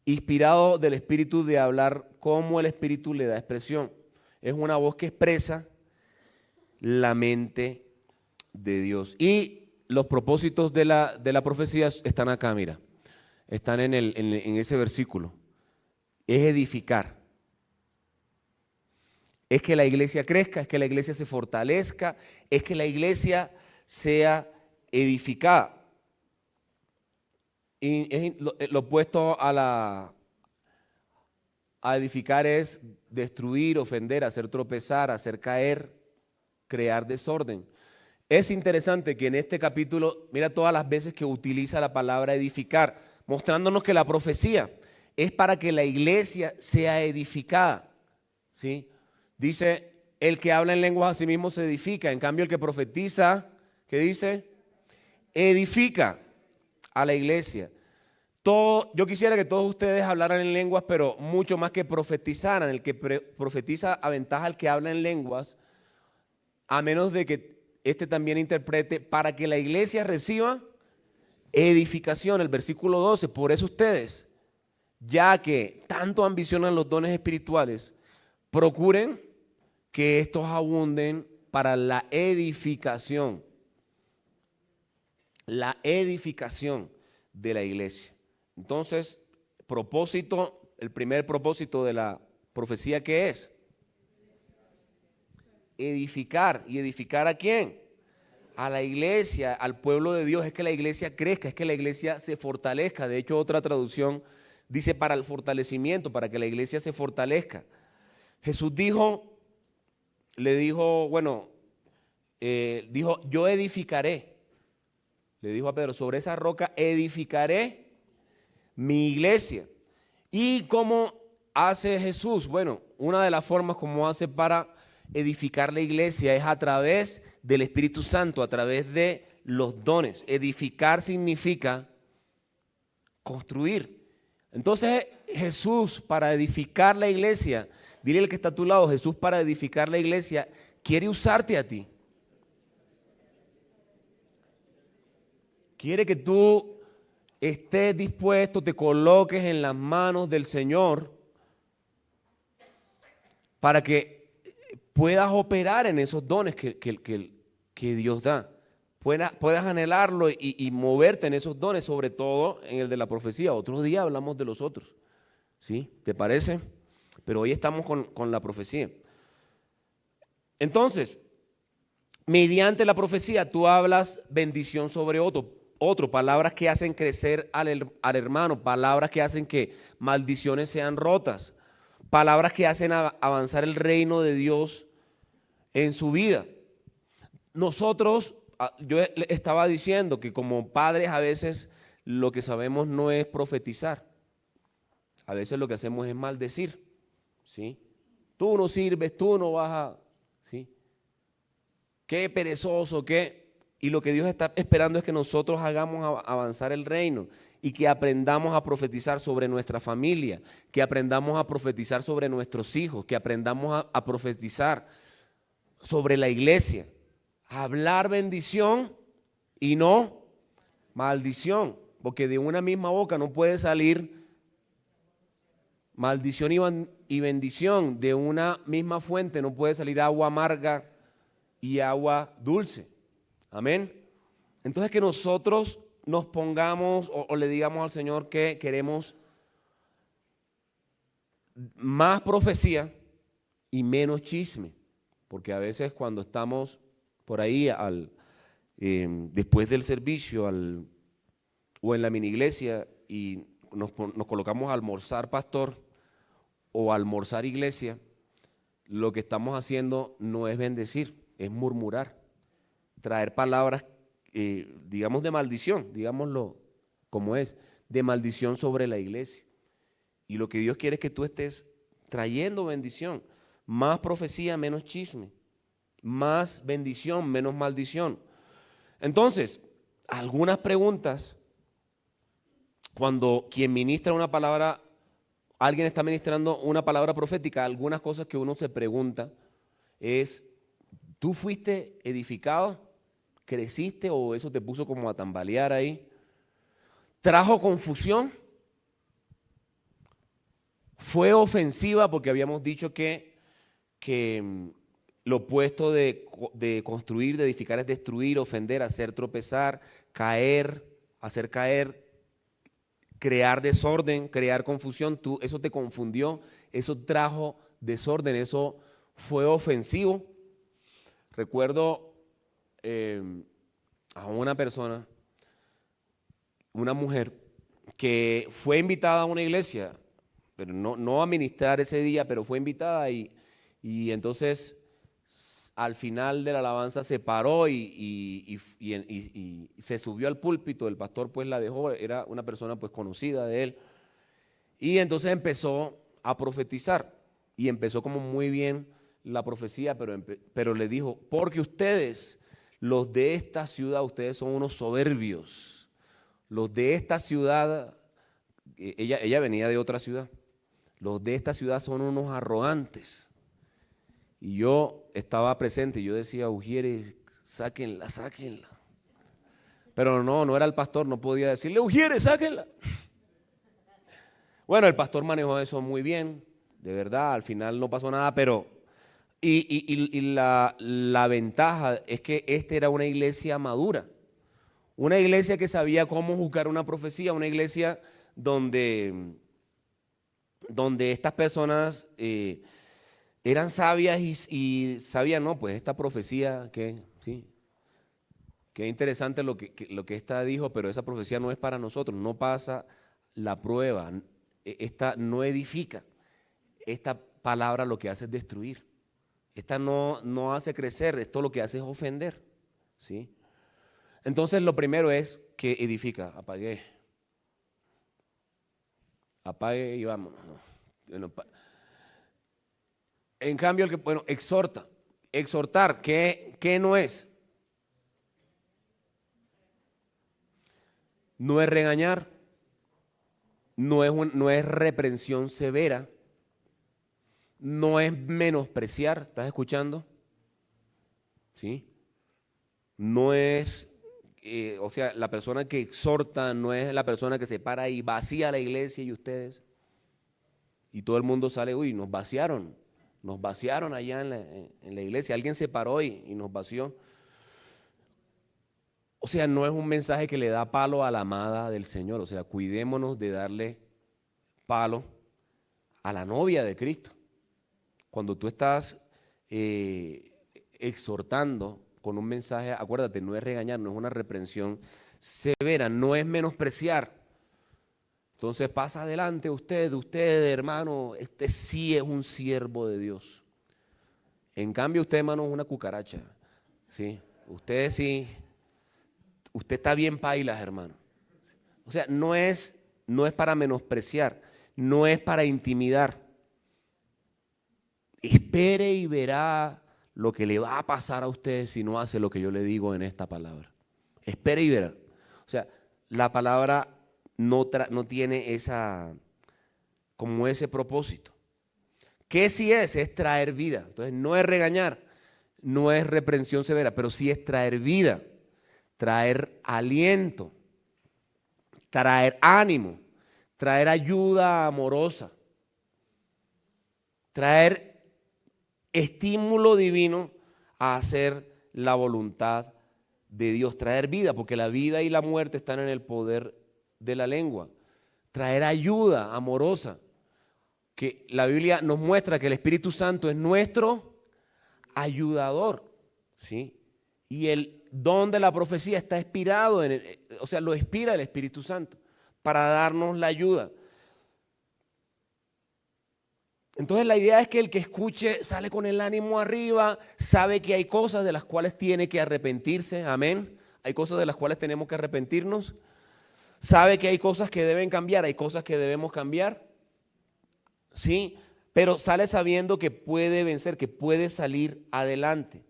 A: inspirado del Espíritu de hablar como el Espíritu le da expresión. Es una voz que expresa la mente de Dios. Y los propósitos de la profecía están acá, mira, están en ese versículo. Es edificar. Es que la iglesia crezca, es que la iglesia se fortalezca, es que la iglesia sea edificada. Y lo opuesto a edificar es destruir, ofender, hacer tropezar, hacer caer, crear desorden. Es interesante que en este capítulo, mira todas las veces que utiliza la palabra edificar, mostrándonos que la profecía es para que la iglesia sea edificada, ¿sí? Dice, el que habla en lenguas a sí mismo se edifica, en cambio el que profetiza, ¿qué dice? Edifica a la iglesia. Yo quisiera que todos ustedes hablaran en lenguas, pero mucho más que profetizaran. El que profetiza aventaja al que habla en lenguas, a menos de que éste también interprete para que la iglesia reciba edificación. El versículo 12, por eso ustedes, ya que tanto ambicionan los dones espirituales, procuren que estos abunden para la edificación de la iglesia. Entonces, el primer propósito de la profecía, ¿qué es? Edificar. ¿Y edificar a quién? A la iglesia, al pueblo de Dios. Es que la iglesia crezca, es que la iglesia se fortalezca. De hecho, otra traducción dice para el fortalecimiento, para que la iglesia se fortalezca. Jesús dijo, yo edificaré. Le dijo a Pedro, sobre esa roca edificaré mi iglesia. ¿Y cómo hace Jesús? Bueno, una de las formas como hace para edificar la iglesia es a través del Espíritu Santo, a través de los dones. Edificar significa construir. Entonces Jesús, para edificar la iglesia, dile al que está a tu lado, Jesús para edificar la iglesia quiere usarte a ti. Quiere que tú estés dispuesto, te coloques en las manos del Señor para que puedas operar en esos dones que Dios da. Puedas anhelarlo y moverte en esos dones, sobre todo en el de la profecía. Otro día hablamos de los otros, ¿sí? ¿Te parece? Pero hoy estamos con la profecía. Entonces, mediante la profecía tú hablas bendición sobre otro, palabras que hacen crecer al hermano, palabras que hacen que maldiciones sean rotas, palabras que hacen avanzar el reino de Dios en su vida. Nosotros, yo le estaba diciendo que como padres a veces lo que sabemos no es profetizar, a veces lo que hacemos es maldecir, ¿sí? Tú no sirves, tú no vas a, ¿sí? Qué perezoso, qué. Y lo que Dios está esperando es que nosotros hagamos avanzar el reino y que aprendamos a profetizar sobre nuestra familia, que aprendamos a profetizar sobre nuestros hijos, que aprendamos a profetizar sobre la iglesia. Hablar bendición y no maldición, porque de una misma boca no puede salir maldición y bendición. De una misma fuente no puede salir agua amarga y agua dulce. Amén. Entonces que nosotros nos pongamos o le digamos al Señor que queremos más profecía y menos chisme. Porque a veces cuando estamos por ahí después del servicio o en la mini iglesia y nos colocamos a almorzar pastor o a almorzar iglesia, lo que estamos haciendo no es bendecir, es murmurar. Traer palabras, digamos, de maldición, digámoslo como es, de maldición sobre la iglesia. Y lo que Dios quiere es que tú estés trayendo bendición, más profecía, menos chisme, más bendición, menos maldición. Entonces, algunas preguntas, cuando quien ministra una palabra, alguien está ministrando una palabra profética, algunas cosas que uno se pregunta es, ¿tú fuiste edificado? ¿Creciste o eso te puso como a tambalear ahí? ¿Trajo confusión? ¿Fue ofensiva? Porque habíamos dicho que Lo opuesto de construir, de edificar es destruir, ofender, hacer tropezar, caer, hacer caer, crear desorden, crear confusión. Eso te confundió, eso trajo desorden, eso fue ofensivo. Recuerdo a una persona, una mujer, que fue invitada a una iglesia, pero no a ministrar ese día, pero fue invitada y entonces al final de la alabanza se paró y se subió al púlpito. El pastor pues la dejó, era una persona pues conocida de él, y entonces empezó a profetizar y empezó como muy bien la profecía, pero le dijo: porque ustedes, los de esta ciudad, ustedes son unos soberbios, los de esta ciudad, ella venía de otra ciudad, los de esta ciudad son unos arrogantes. Y yo estaba presente y yo decía: Ujieres, sáquenla, sáquenla. Pero no era el pastor, no podía decirle: Ujieres, sáquenla. Bueno, el pastor manejó eso muy bien, de verdad, al final no pasó nada, pero la ventaja es que esta era una iglesia madura, una iglesia que sabía cómo juzgar una profecía, una iglesia donde estas personas eran sabias y sabían, no, pues esta profecía, que sí, qué interesante lo que esta dijo, pero esa profecía no es para nosotros, no pasa la prueba, esta no edifica, esta palabra lo que hace es destruir, esta no hace crecer, esto lo que hace es ofender, ¿sí? Entonces lo primero es que edifica. Apague y vámonos, ¿no? En cambio, exhorta. Exhortar, ¿qué no es? No es regañar, no es reprensión severa, no es menospreciar, ¿estás escuchando? ¿Sí? No es, o sea, la persona que exhorta no es la persona que se para y vacía la iglesia y ustedes, y todo el mundo sale: uy, nos vaciaron allá en la iglesia, alguien se paró y nos vació. O sea, no es un mensaje que le da palo a la amada del Señor. O sea, cuidémonos de darle palo a la novia de Cristo. Cuando tú estás exhortando con un mensaje, acuérdate, no es regañar, no es una reprensión severa, no es menospreciar. Entonces pasa adelante usted, hermano, este sí es un siervo de Dios. En cambio usted, hermano, es una cucaracha. ¿Sí? Usted sí, usted está bien pailas, hermano. O sea, no es para menospreciar, no es para intimidar. Espere y verá lo que le va a pasar a usted si no hace lo que yo le digo en esta palabra. Espere y verá. O sea, la palabra no tiene como ese propósito. ¿Qué sí es? Es traer vida. Entonces no es regañar, no es reprensión severa, pero sí es traer vida, traer aliento, traer ánimo, traer ayuda amorosa, traer estímulo divino a hacer la voluntad de Dios, traer vida, porque la vida y la muerte están en el poder de la lengua, traer ayuda amorosa, que la Biblia nos muestra que el Espíritu Santo es nuestro ayudador, ¿sí? Y el don de la profecía está inspirado o sea, lo inspira el Espíritu Santo para darnos la ayuda. Entonces la idea es que el que escuche sale con el ánimo arriba, sabe que hay cosas de las cuales tiene que arrepentirse, amén. Hay cosas de las cuales tenemos que arrepentirnos. Sabe que hay cosas que deben cambiar, hay cosas que debemos cambiar, sí, pero sale sabiendo que puede vencer, que puede salir adelante.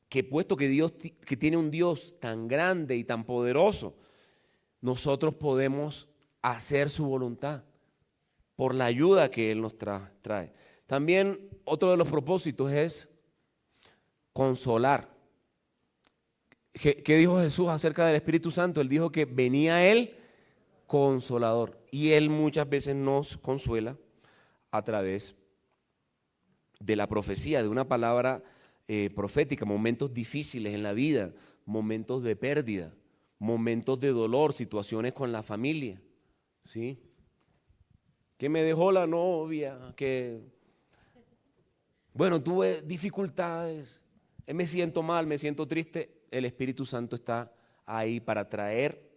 A: Que puesto que Dios, que tiene un Dios tan grande y tan poderoso, nosotros podemos hacer su voluntad por la ayuda que Él nos trae. También otro de los propósitos es consolar. ¿Qué dijo Jesús acerca del Espíritu Santo? Él dijo que venía Él consolador, y Él muchas veces nos consuela a través de la profecía, de una palabra profética, momentos difíciles en la vida, momentos de pérdida, momentos de dolor, situaciones con la familia, ¿sí? Que me dejó la novia, que, bueno, tuve dificultades, me siento mal, me siento triste. El Espíritu Santo está ahí para traer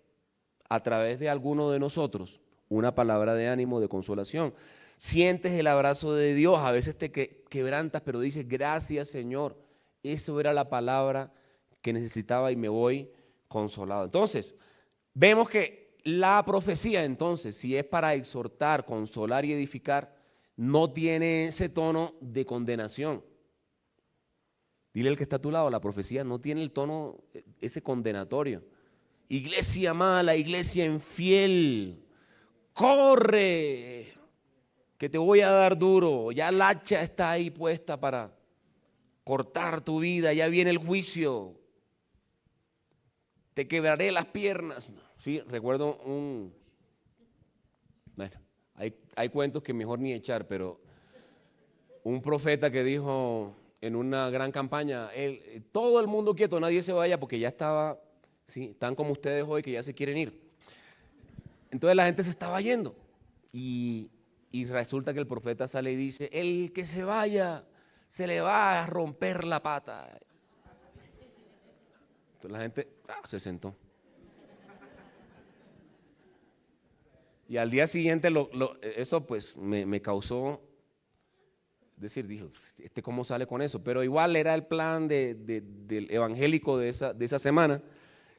A: a través de alguno de nosotros una palabra de ánimo, de consolación. Sientes el abrazo de Dios, a veces te quebrantas, pero dices, gracias Señor, eso era la palabra que necesitaba y me voy consolado. Entonces, vemos que la profecía, entonces, si es para exhortar, consolar y edificar, no tiene ese tono de condenación. Dile al que está a tu lado, la profecía no tiene el tono ese condenatorio. Iglesia mala, iglesia infiel, corre, que te voy a dar duro. Ya el hacha está ahí puesta para cortar tu vida, ya viene el juicio. Te quebraré las piernas. Sí, recuerdo bueno, hay cuentos que mejor ni echar, pero un profeta que dijo en una gran campaña, todo el mundo quieto, nadie se vaya porque ya estaba, sí, están como ustedes hoy que ya se quieren ir. Entonces la gente se estaba yendo y resulta que el profeta sale y dice, el que se vaya se le va a romper la pata. Entonces la gente se sentó. Y al día siguiente eso pues me causó, dijo, ¿cómo sale con eso? Pero igual era el plan del evangélico de esa semana.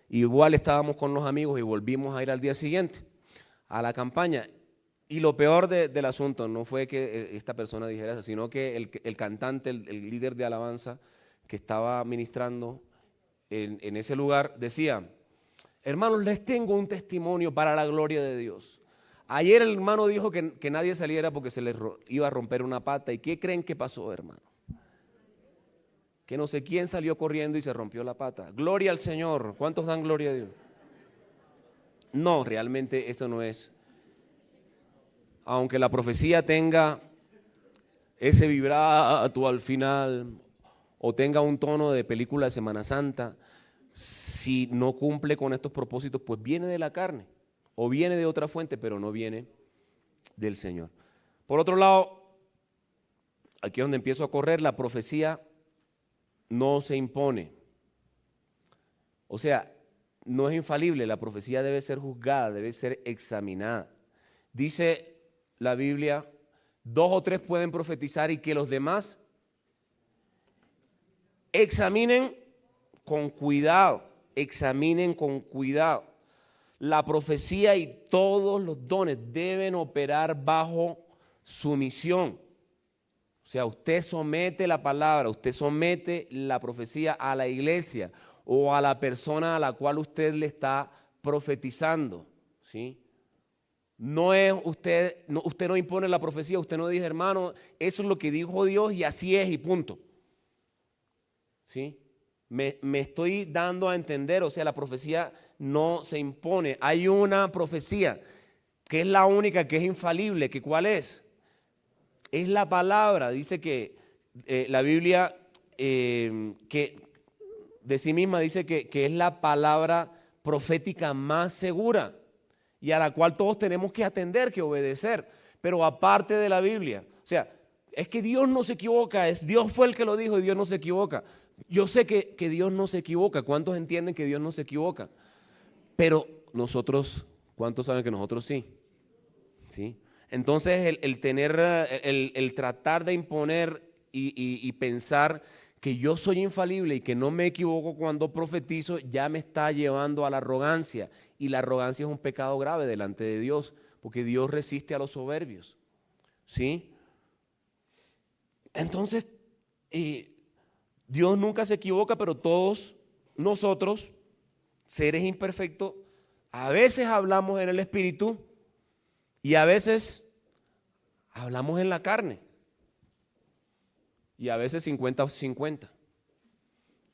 A: Igual estábamos con los amigos y volvimos a ir al día siguiente a la campaña. Y lo peor del asunto no fue que esta persona dijera eso, sino que el cantante, el líder de alabanza que estaba ministrando en ese lugar decía, hermanos, les tengo un testimonio para la gloria de Dios. Ayer el hermano dijo que nadie saliera porque se les iba a romper una pata. ¿Y qué creen que pasó, hermano? Que no sé quién salió corriendo y se rompió la pata. Gloria al Señor. ¿Cuántos dan gloria a Dios? No, realmente esto no es. Aunque la profecía tenga ese vibrato al final o tenga un tono de película de Semana Santa, si no cumple con estos propósitos, pues viene de la carne o viene de otra fuente, pero no viene del Señor. Por otro lado, aquí es donde empiezo a correr, la profecía no se impone. O sea, no es infalible, la profecía debe ser juzgada, debe ser examinada. Dice la Biblia, 2 o 3 pueden profetizar y que los demás examinen con cuidado, examinen con cuidado. La profecía y todos los dones deben operar bajo sumisión. O sea, usted somete la palabra, usted somete la profecía a la iglesia o a la persona a la cual usted le está profetizando, ¿sí? No es usted no impone la profecía, usted no dice, hermano, eso es lo que dijo Dios y así es y punto. ¿Sí? Me estoy dando a entender, o sea, la profecía no se impone. Hay una profecía que es la única que es infalible, que ¿cuál es? Es la palabra. Dice que la Biblia que de sí misma dice que es la palabra profética más segura y a la cual todos tenemos que atender, que obedecer. Pero aparte de la Biblia, o sea, es que Dios no se equivoca, Dios fue el que lo dijo y Dios no se equivoca. Yo sé que Dios no se equivoca. ¿Cuántos entienden que Dios no se equivoca? Pero nosotros, ¿cuántos saben que nosotros sí? ¿Sí? Entonces el tener, el tratar de imponer y pensar que yo soy infalible y que no me equivoco cuando profetizo, ya me está llevando a la arrogancia. Y la arrogancia es un pecado grave delante de Dios, porque Dios resiste a los soberbios. ¿Sí? Entonces, Dios nunca se equivoca, pero todos nosotros, seres imperfectos, a veces hablamos en el espíritu y a veces hablamos en la carne. Y a veces 50-50.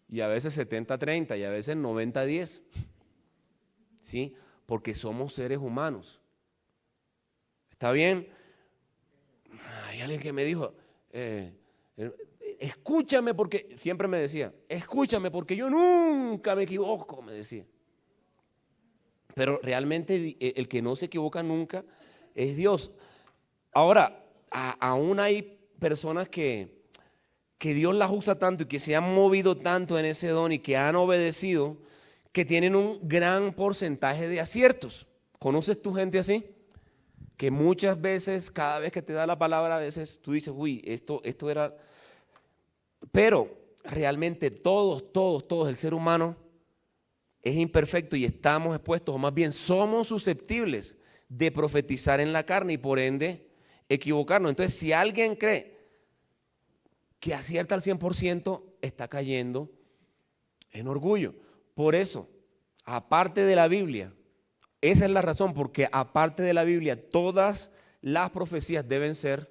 A: Y a veces 70-30 y a veces 90-10. ¿Sí? Porque somos seres humanos. ¿Está bien? Hay alguien que me dijo, Escúchame porque, siempre me decía, escúchame porque yo nunca me equivoco, me decía. Pero realmente el que no se equivoca nunca es Dios. Ahora, aún hay personas que Dios las usa tanto y que se han movido tanto en ese don y que han obedecido, que tienen un gran porcentaje de aciertos. ¿Conoces tu gente así? Que muchas veces, cada vez que te da la palabra, a veces tú dices, uy, esto era... Pero realmente todos, el ser humano es imperfecto y estamos expuestos, o más bien somos susceptibles de profetizar en la carne y por ende equivocarnos. Entonces, si alguien cree que acierta al 100%, está cayendo en orgullo. Por eso, aparte de la Biblia, esa es la razón, porque aparte de la Biblia, todas las profecías deben ser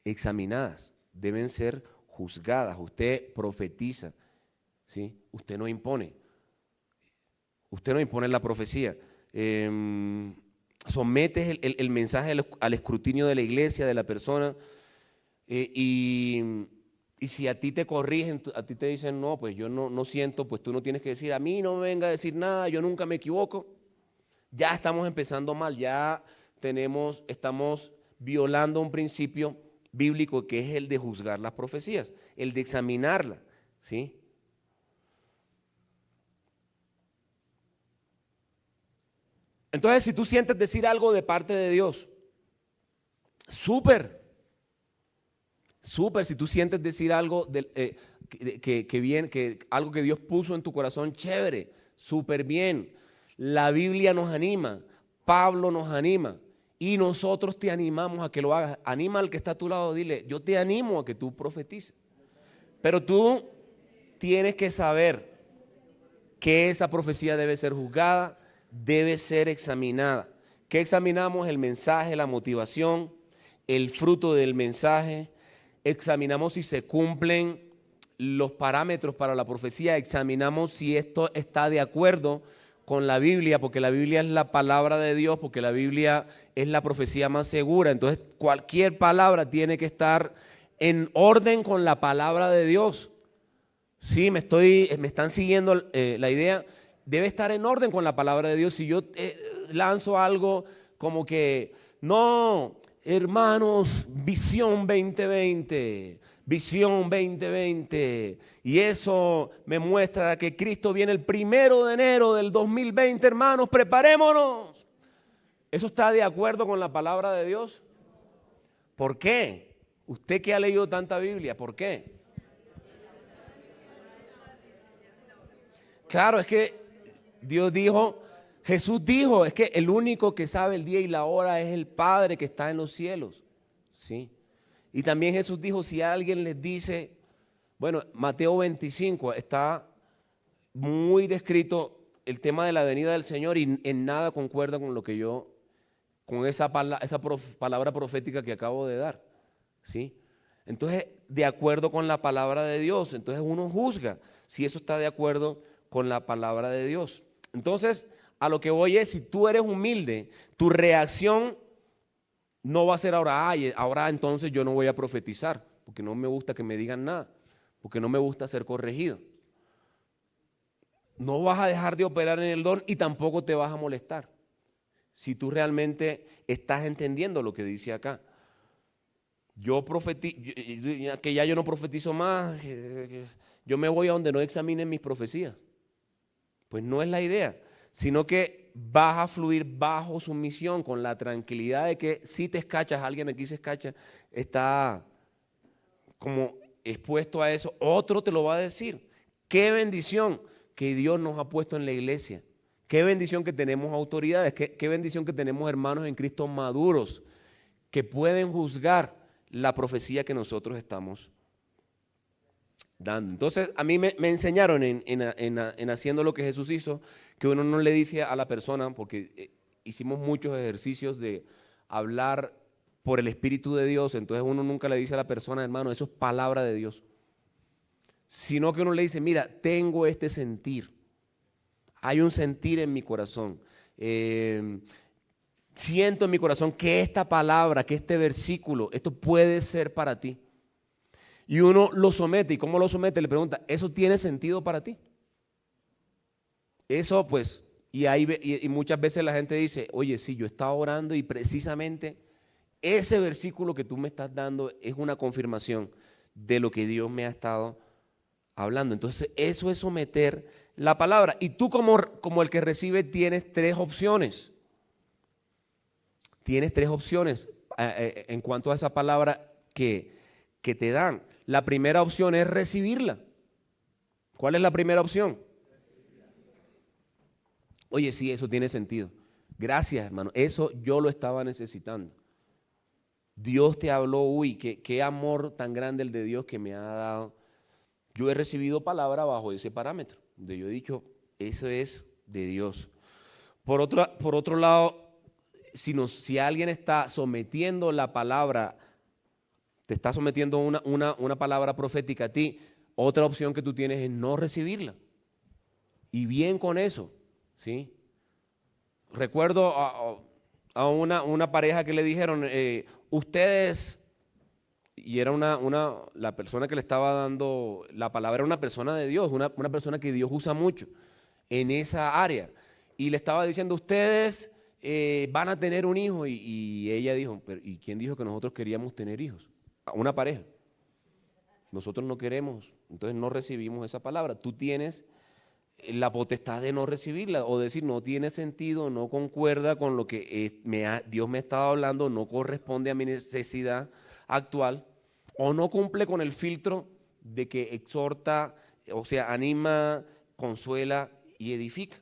A: examinadas, deben ser juzgadas. Usted profetiza, ¿sí? Usted no impone la profecía. Sometes el mensaje al escrutinio de la iglesia, de la persona, y si a ti te corrigen, a ti te dicen, no, pues yo no siento, pues tú no tienes que decir, a mí no me venga a decir nada, yo nunca me equivoco. Ya estamos empezando mal, ya estamos violando un principio bíblico que es el de juzgar las profecías, el de examinarlas, ¿sí? Entonces, si tú sientes decir algo de parte de Dios, súper, si tú sientes decir algo que algo que Dios puso en tu corazón, chévere, súper bien. La Biblia nos anima, Pablo nos anima y nosotros te animamos a que lo hagas. Anima al que está a tu lado, dile, yo te animo a que tú profetices. Pero tú tienes que saber que esa profecía debe ser juzgada, debe ser examinada. ¿Qué examinamos? El mensaje, la motivación, el fruto del mensaje. Examinamos si se cumplen los parámetros para la profecía, examinamos si esto está de acuerdo con la Biblia, porque la Biblia es la palabra de Dios, porque la Biblia es la profecía más segura. Entonces, cualquier palabra tiene que estar en orden con la palabra de Dios. Sí, me están siguiendo la idea. Debe estar en orden con la palabra de Dios. Si yo lanzo algo como que, no, hermanos, visión 2020, y eso me muestra que Cristo viene el 1 de enero del 2020, hermanos, preparémonos. ¿Eso está de acuerdo con la palabra de Dios? ¿Por qué? Usted que ha leído tanta Biblia, ¿por qué? Claro, es que Jesús dijo, es que el único que sabe el día y la hora es el Padre que está en los cielos. ¿Sí? Y también Jesús dijo, si alguien les dice, bueno, Mateo 25 está muy descrito el tema de la venida del Señor y en nada concuerda con lo que con esa palabra profética que acabo de dar. ¿Sí? Entonces, de acuerdo con la palabra de Dios, entonces uno juzga si eso está de acuerdo con la palabra de Dios. Entonces, a lo que voy es, si tú eres humilde, tu reacción no va a ser ahora, ay, ahora entonces yo no voy a profetizar, porque no me gusta que me digan nada, porque no me gusta ser corregido. No vas a dejar de operar en el don y tampoco te vas a molestar, si tú realmente estás entendiendo lo que dice acá. Yo profetizo, que ya yo no profetizo más, yo me voy a donde no examinen mis profecías. Pues no es la idea, sino que vas a fluir bajo sumisión con la tranquilidad de que si te escachas, alguien aquí se escacha, está como expuesto a eso, otro te lo va a decir. Qué bendición que Dios nos ha puesto en la iglesia. Qué bendición que tenemos autoridades, qué bendición que tenemos hermanos en Cristo maduros que pueden juzgar la profecía que nosotros estamos dando. Entonces, a mí me enseñaron en haciendo lo que Jesús hizo, que uno no le dice a la persona, porque hicimos muchos ejercicios de hablar por el Espíritu de Dios, entonces uno nunca le dice a la persona, hermano, eso es palabra de Dios, sino que uno le dice, mira, tengo este sentir, hay un sentir en mi corazón. siento en mi corazón que esta palabra, que este versículo, esto puede ser para ti. Y uno lo somete. ¿Y cómo lo somete? Le pregunta, ¿eso tiene sentido para ti? Eso pues, y muchas veces la gente dice, oye, sí, yo estaba orando y precisamente ese versículo que tú me estás dando es una confirmación de lo que Dios me ha estado hablando. Entonces, eso es someter la palabra. Y tú como el que recibe tienes tres opciones. Tienes tres opciones en cuanto a esa palabra que te dan. La primera opción es recibirla. ¿Cuál es la primera opción? Oye, sí, eso tiene sentido. Gracias, hermano. Eso yo lo estaba necesitando. Dios te habló, uy, qué amor tan grande el de Dios que me ha dado. Yo he recibido palabra bajo ese parámetro, donde yo he dicho, eso es de Dios. Por otro lado, si alguien está sometiendo la palabra, te está sometiendo una palabra profética a ti, otra opción que tú tienes es no recibirla. Y bien con eso, ¿sí? Recuerdo a una pareja que le dijeron, ustedes, y era la persona que le estaba dando la palabra era una persona de Dios, una persona que Dios usa mucho en esa área. Y le estaba diciendo, ustedes van a tener un hijo. Y ella dijo, pero ¿y quién dijo que nosotros queríamos tener hijos? Una pareja. Nosotros no queremos, entonces no recibimos esa palabra. Tú tienes la potestad de no recibirla o decir no tiene sentido, no concuerda con lo que Dios me ha estado hablando, no corresponde a mi necesidad actual o no cumple con el filtro de que exhorta, o sea, anima, consuela y edifica.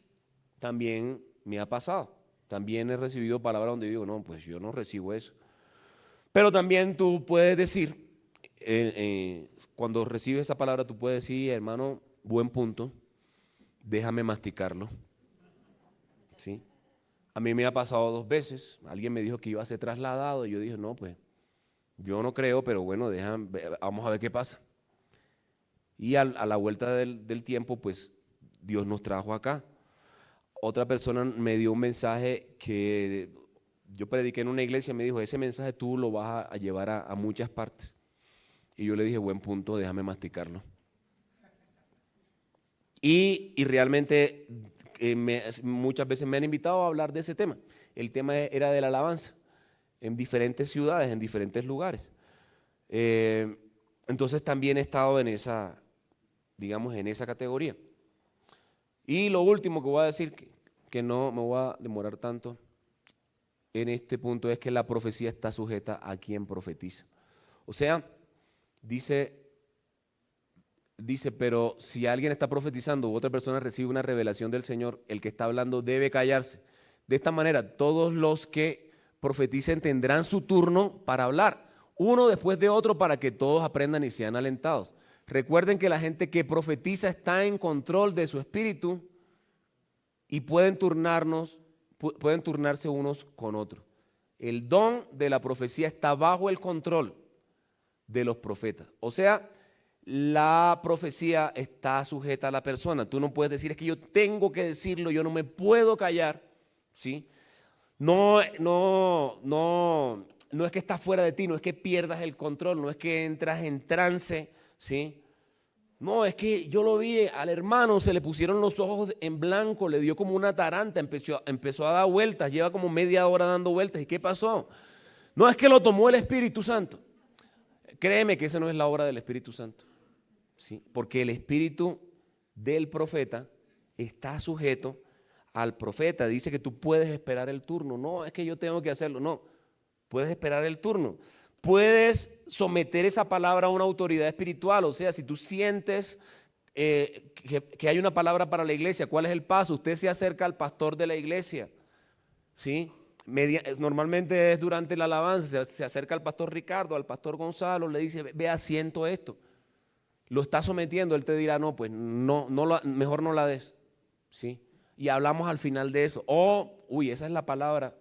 A: También me ha pasado, también he recibido palabras donde digo, no, pues yo no recibo eso. Pero también tú puedes decir, cuando recibes esa palabra, tú puedes decir, hermano, buen punto. Déjame masticarlo, ¿sí? A mí me ha pasado 2 veces, alguien me dijo que iba a ser trasladado y yo dije, no, pues, yo no creo, pero bueno, vamos a ver qué pasa. Y a la vuelta del tiempo, pues, Dios nos trajo acá. Otra persona me dio un mensaje que yo prediqué en una iglesia, me dijo, ese mensaje tú lo vas a llevar a muchas partes. Y yo le dije, buen punto, déjame masticarlo. Y realmente muchas veces me han invitado a hablar de ese tema. El tema era de la alabanza en diferentes ciudades, en diferentes lugares. Entonces también he estado en esa, digamos, en esa categoría. Y lo último que voy a decir, que no me voy a demorar tanto en este punto, es que la profecía está sujeta a quien profetiza. O sea, dice, pero si alguien está profetizando u otra persona recibe una revelación del Señor, el que está hablando debe callarse. De esta manera, todos los que profeticen tendrán su turno para hablar, uno después de otro, para que todos aprendan y sean alentados. Recuerden que la gente que profetiza está en control de su espíritu y pueden turnarse unos con otros. El don de la profecía está bajo el control de los profetas. O sea, la profecía está sujeta a la persona. Tú no puedes decir, es que yo tengo que decirlo, yo no me puedo callar, ¿sí? No es que está fuera de ti, no es que pierdas el control, no es que entras en trance, ¿sí? No, es que yo lo vi al hermano, se le pusieron los ojos en blanco, le dio como una taranta, empezó a dar vueltas, lleva como media hora dando vueltas. ¿Y qué pasó? No, es que lo tomó el Espíritu Santo. Créeme que esa no es la obra del Espíritu Santo, ¿sí? Porque el espíritu del profeta está sujeto al profeta. Dice que tú puedes esperar el turno. No, es que yo tengo que hacerlo. No, puedes esperar el turno. Puedes someter esa palabra a una autoridad espiritual. O sea, si tú sientes que hay una palabra para la iglesia, ¿cuál es el paso? Usted se acerca al pastor de la iglesia, ¿sí? Normalmente es durante la alabanza, se acerca al pastor Ricardo, al pastor Gonzalo, le dice, vea, siento esto. Lo está sometiendo, él te dirá, no, pues no, mejor no la des, ¿sí? Y hablamos al final de eso. Uy, esa es la palabra,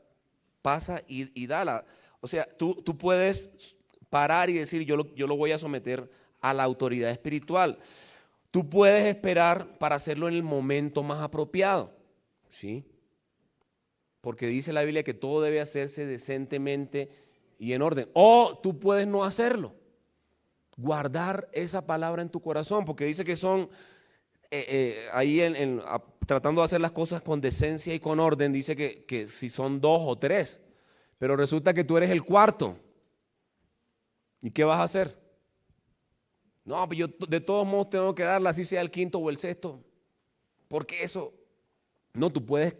A: pasa y dala. O sea, tú puedes parar y decir, yo lo voy a someter a la autoridad espiritual. Tú puedes esperar para hacerlo en el momento más apropiado, ¿sí? porque dice la Biblia que todo debe hacerse decentemente y en orden. O tú puedes no hacerlo. Guardar esa palabra en tu corazón, porque dice que son ahí tratando de hacer las cosas con decencia y con orden, dice que si son 2 o 3, pero resulta que tú eres el cuarto. ¿Y qué vas a hacer? No, pues yo de todos modos tengo que darla, así sea el quinto o el sexto, porque eso, no, tú puedes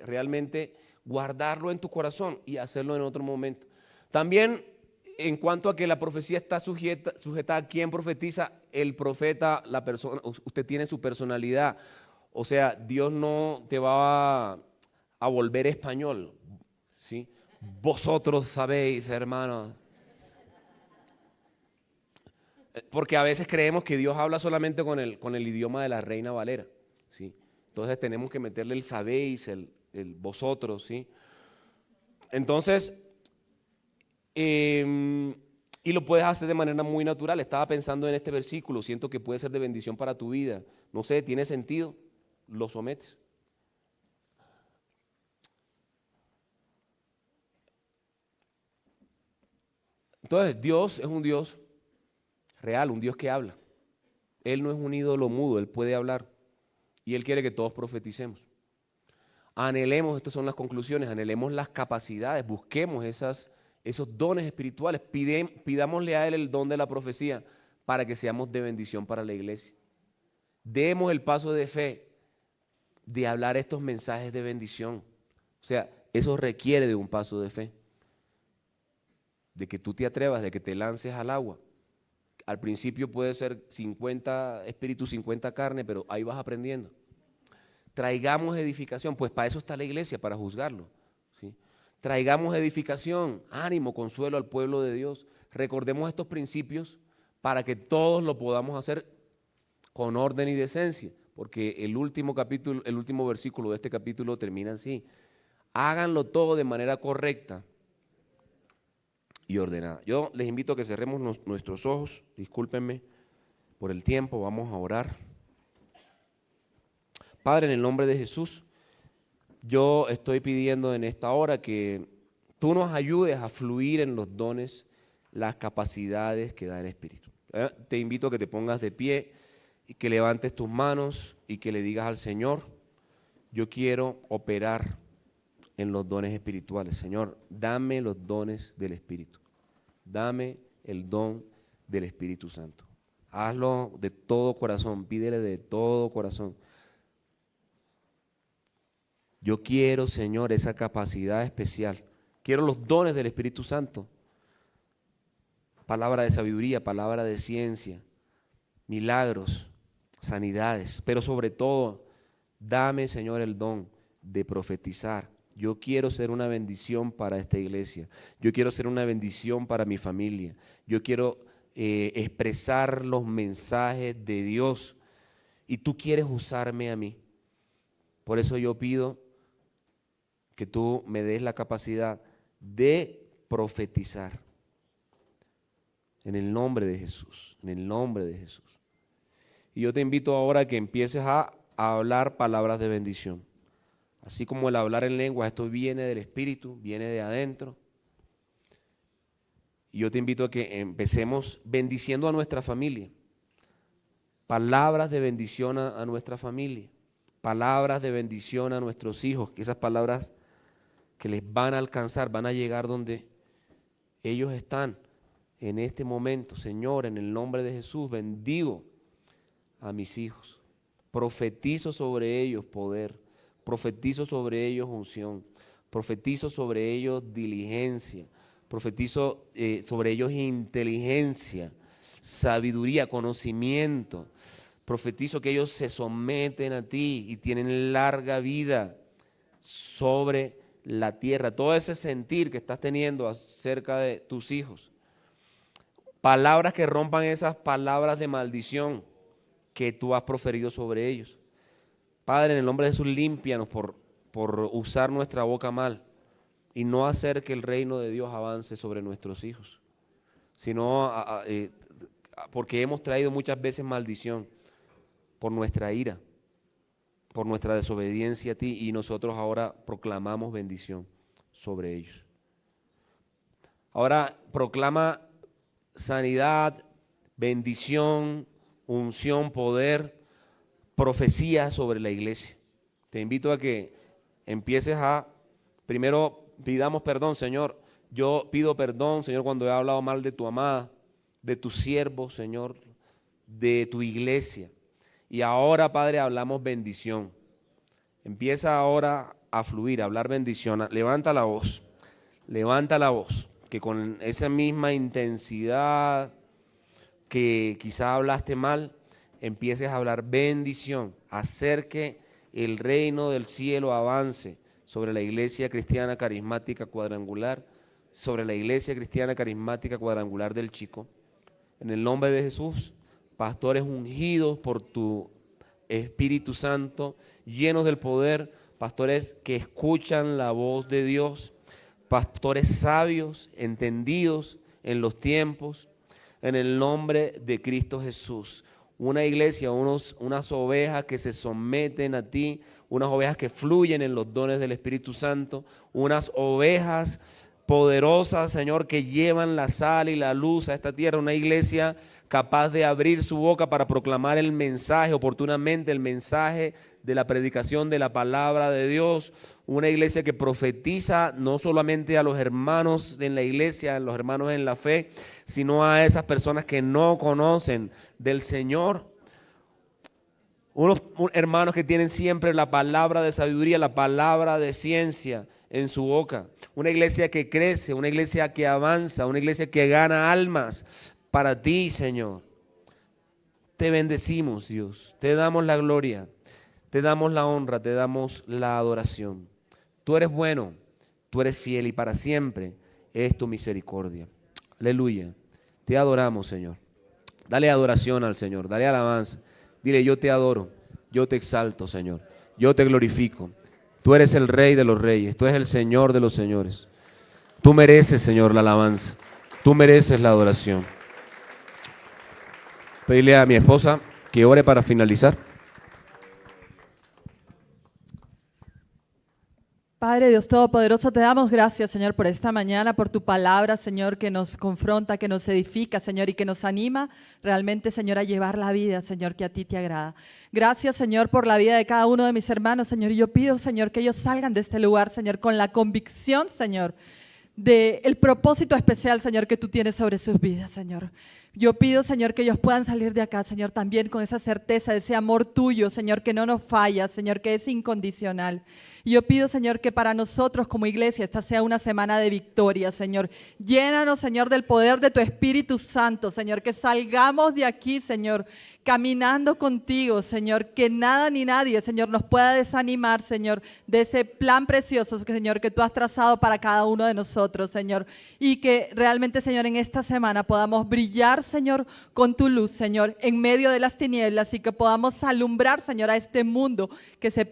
A: realmente guardarlo en tu corazón y hacerlo en otro momento. También en cuanto a que la profecía está sujeta a quien profetiza, el profeta, la persona, usted tiene su personalidad. O sea, Dios no te va a volver español, ¿sí? Vosotros sabéis, hermanos. Porque a veces creemos que Dios habla solamente con el idioma de la Reina Valera, ¿sí? Entonces tenemos que meterle el sabéis, el vosotros, ¿sí? Entonces, y lo puedes hacer de manera muy natural. Estaba pensando en este versículo, siento que puede ser de bendición para tu vida. No sé, ¿tiene sentido? Lo sometes. Entonces, Dios es un Dios real, un Dios que habla. Él no es un ídolo mudo, Él puede hablar. Y Él quiere que todos profeticemos. Anhelemos, estas son las conclusiones, anhelemos las capacidades, busquemos esos dones espirituales, pidámosle a Él el don de la profecía para que seamos de bendición para la iglesia. Demos el paso de fe de hablar estos mensajes de bendición. O sea, eso requiere de un paso de fe, de que tú te atrevas, de que te lances al agua. Al principio puede ser 50 espíritus, 50 carne, pero ahí vas aprendiendo. Traigamos edificación, pues para eso está la iglesia, para juzgarlo, ¿sí? Traigamos edificación, ánimo, consuelo al pueblo de Dios. Recordemos estos principios para que todos lo podamos hacer con orden y decencia, porque el último capítulo, el último versículo de este capítulo termina así: háganlo todo de manera correcta y ordenada. Yo les invito a que cerremos nuestros ojos, discúlpenme por el tiempo, vamos a orar. Padre, en el nombre de Jesús, yo estoy pidiendo en esta hora que tú nos ayudes a fluir en los dones, las capacidades que da el Espíritu. Te invito a que te pongas de pie y que levantes tus manos y que le digas al Señor: yo quiero operar en los dones espirituales. Señor, dame los dones del Espíritu. Dame el don del Espíritu Santo. Hazlo de todo corazón, pídele de todo corazón. Yo quiero, Señor, esa capacidad especial. Quiero los dones del Espíritu Santo. Palabra de sabiduría, palabra de ciencia, milagros, sanidades. Pero sobre todo, dame, Señor, el don de profetizar. Yo quiero ser una bendición para esta iglesia. Yo quiero ser una bendición para mi familia. Yo quiero expresar los mensajes de Dios. Y tú quieres usarme a mí. Por eso yo pido que tú me des la capacidad de profetizar. En el nombre de Jesús, en el nombre de Jesús. Y yo te invito ahora a que empieces a hablar palabras de bendición. Así como el hablar en lengua, esto viene del Espíritu, viene de adentro. Y yo te invito a que empecemos bendiciendo a nuestra familia. Palabras de bendición a nuestra familia. Palabras de bendición a nuestros hijos. Que esas palabras que les van a alcanzar, van a llegar donde ellos están en este momento. Señor, en el nombre de Jesús, bendigo a mis hijos. Profetizo sobre ellos poder. Profetizo sobre ellos unción. Profetizo sobre ellos diligencia. Profetizo sobre ellos inteligencia, sabiduría, conocimiento. Profetizo que ellos se someten a ti y tienen larga vida sobre la tierra. Todo ese sentir que estás teniendo acerca de tus hijos. Palabras que rompan esas palabras de maldición que tú has proferido sobre ellos. Padre, en el nombre de Jesús, límpianos por usar nuestra boca mal y no hacer que el reino de Dios avance sobre nuestros hijos, sino porque hemos traído muchas veces maldición por nuestra ira, por nuestra desobediencia a ti, y nosotros ahora proclamamos bendición sobre ellos. Ahora proclama sanidad, bendición, unción, poder, profecía sobre la iglesia. Te invito a que empieces primero pidamos perdón, Señor. Yo pido perdón, Señor, cuando he hablado mal de tu amada, de tu siervo, Señor, de tu iglesia. Y ahora, Padre, hablamos bendición. Empieza ahora a fluir, a hablar bendición. Levanta la voz, que con esa misma intensidad que quizá hablaste mal, empieces a hablar bendición. Hacer que el reino del cielo avance sobre la iglesia cristiana carismática cuadrangular, sobre la iglesia cristiana carismática cuadrangular del Chico. En el nombre de Jesús, pastores ungidos por tu Espíritu Santo, llenos del poder, pastores que escuchan la voz de Dios, pastores sabios, entendidos en los tiempos, en el nombre de Cristo Jesús. Una iglesia, unas ovejas que se someten a ti, unas ovejas que fluyen en los dones del Espíritu Santo, unas ovejas poderosas, Señor, que llevan la sal y la luz a esta tierra, una iglesia capaz de abrir su boca para proclamar el mensaje oportunamente, el mensaje de la predicación de la palabra de Dios, una iglesia que profetiza no solamente a los hermanos en la iglesia, a los hermanos en la fe, sino a esas personas que no conocen del Señor. Unos hermanos que tienen siempre la palabra de sabiduría, la palabra de ciencia en su boca. Una iglesia que crece, una iglesia que avanza, una iglesia que gana almas para ti, Señor. Te bendecimos, Dios. Te damos la gloria, te damos la honra, te damos la adoración. Tú eres bueno, tú eres fiel y para siempre es tu misericordia. Aleluya. Te adoramos, Señor. Dale adoración al Señor, dale alabanza. Dile, yo te adoro, yo te exalto, Señor. Yo te glorifico. Tú eres el Rey de los reyes, tú eres el Señor de los señores. Tú mereces, Señor, la alabanza. Tú mereces la adoración. Pedirle a mi esposa que ore para finalizar.
B: Padre Dios Todopoderoso, te damos gracias, Señor, por esta mañana, por tu palabra, Señor, que nos confronta, que nos edifica, Señor, y que nos anima realmente, Señor, a llevar la vida, Señor, que a ti te agrada. Gracias, Señor, por la vida de cada uno de mis hermanos, Señor, y yo pido, Señor, que ellos salgan de este lugar, Señor, con la convicción, Señor, del propósito especial, Señor, que tú tienes sobre sus vidas, Señor. Yo pido, Señor, que ellos puedan salir de acá, Señor, también con esa certeza, ese amor tuyo, Señor, que no nos falla, Señor, que es incondicional. Y yo pido, Señor, que para nosotros como iglesia esta sea una semana de victoria, Señor. Llénanos, Señor, del poder de tu Espíritu Santo, Señor, que salgamos de aquí, Señor, caminando contigo, Señor, que nada ni nadie, Señor, nos pueda desanimar, Señor, de ese plan precioso, Señor, que tú has trazado para cada uno de nosotros, Señor, y que realmente, Señor, en esta semana podamos brillar, Señor, con tu luz, Señor, en medio de las tinieblas y que podamos alumbrar, Señor, a este mundo que se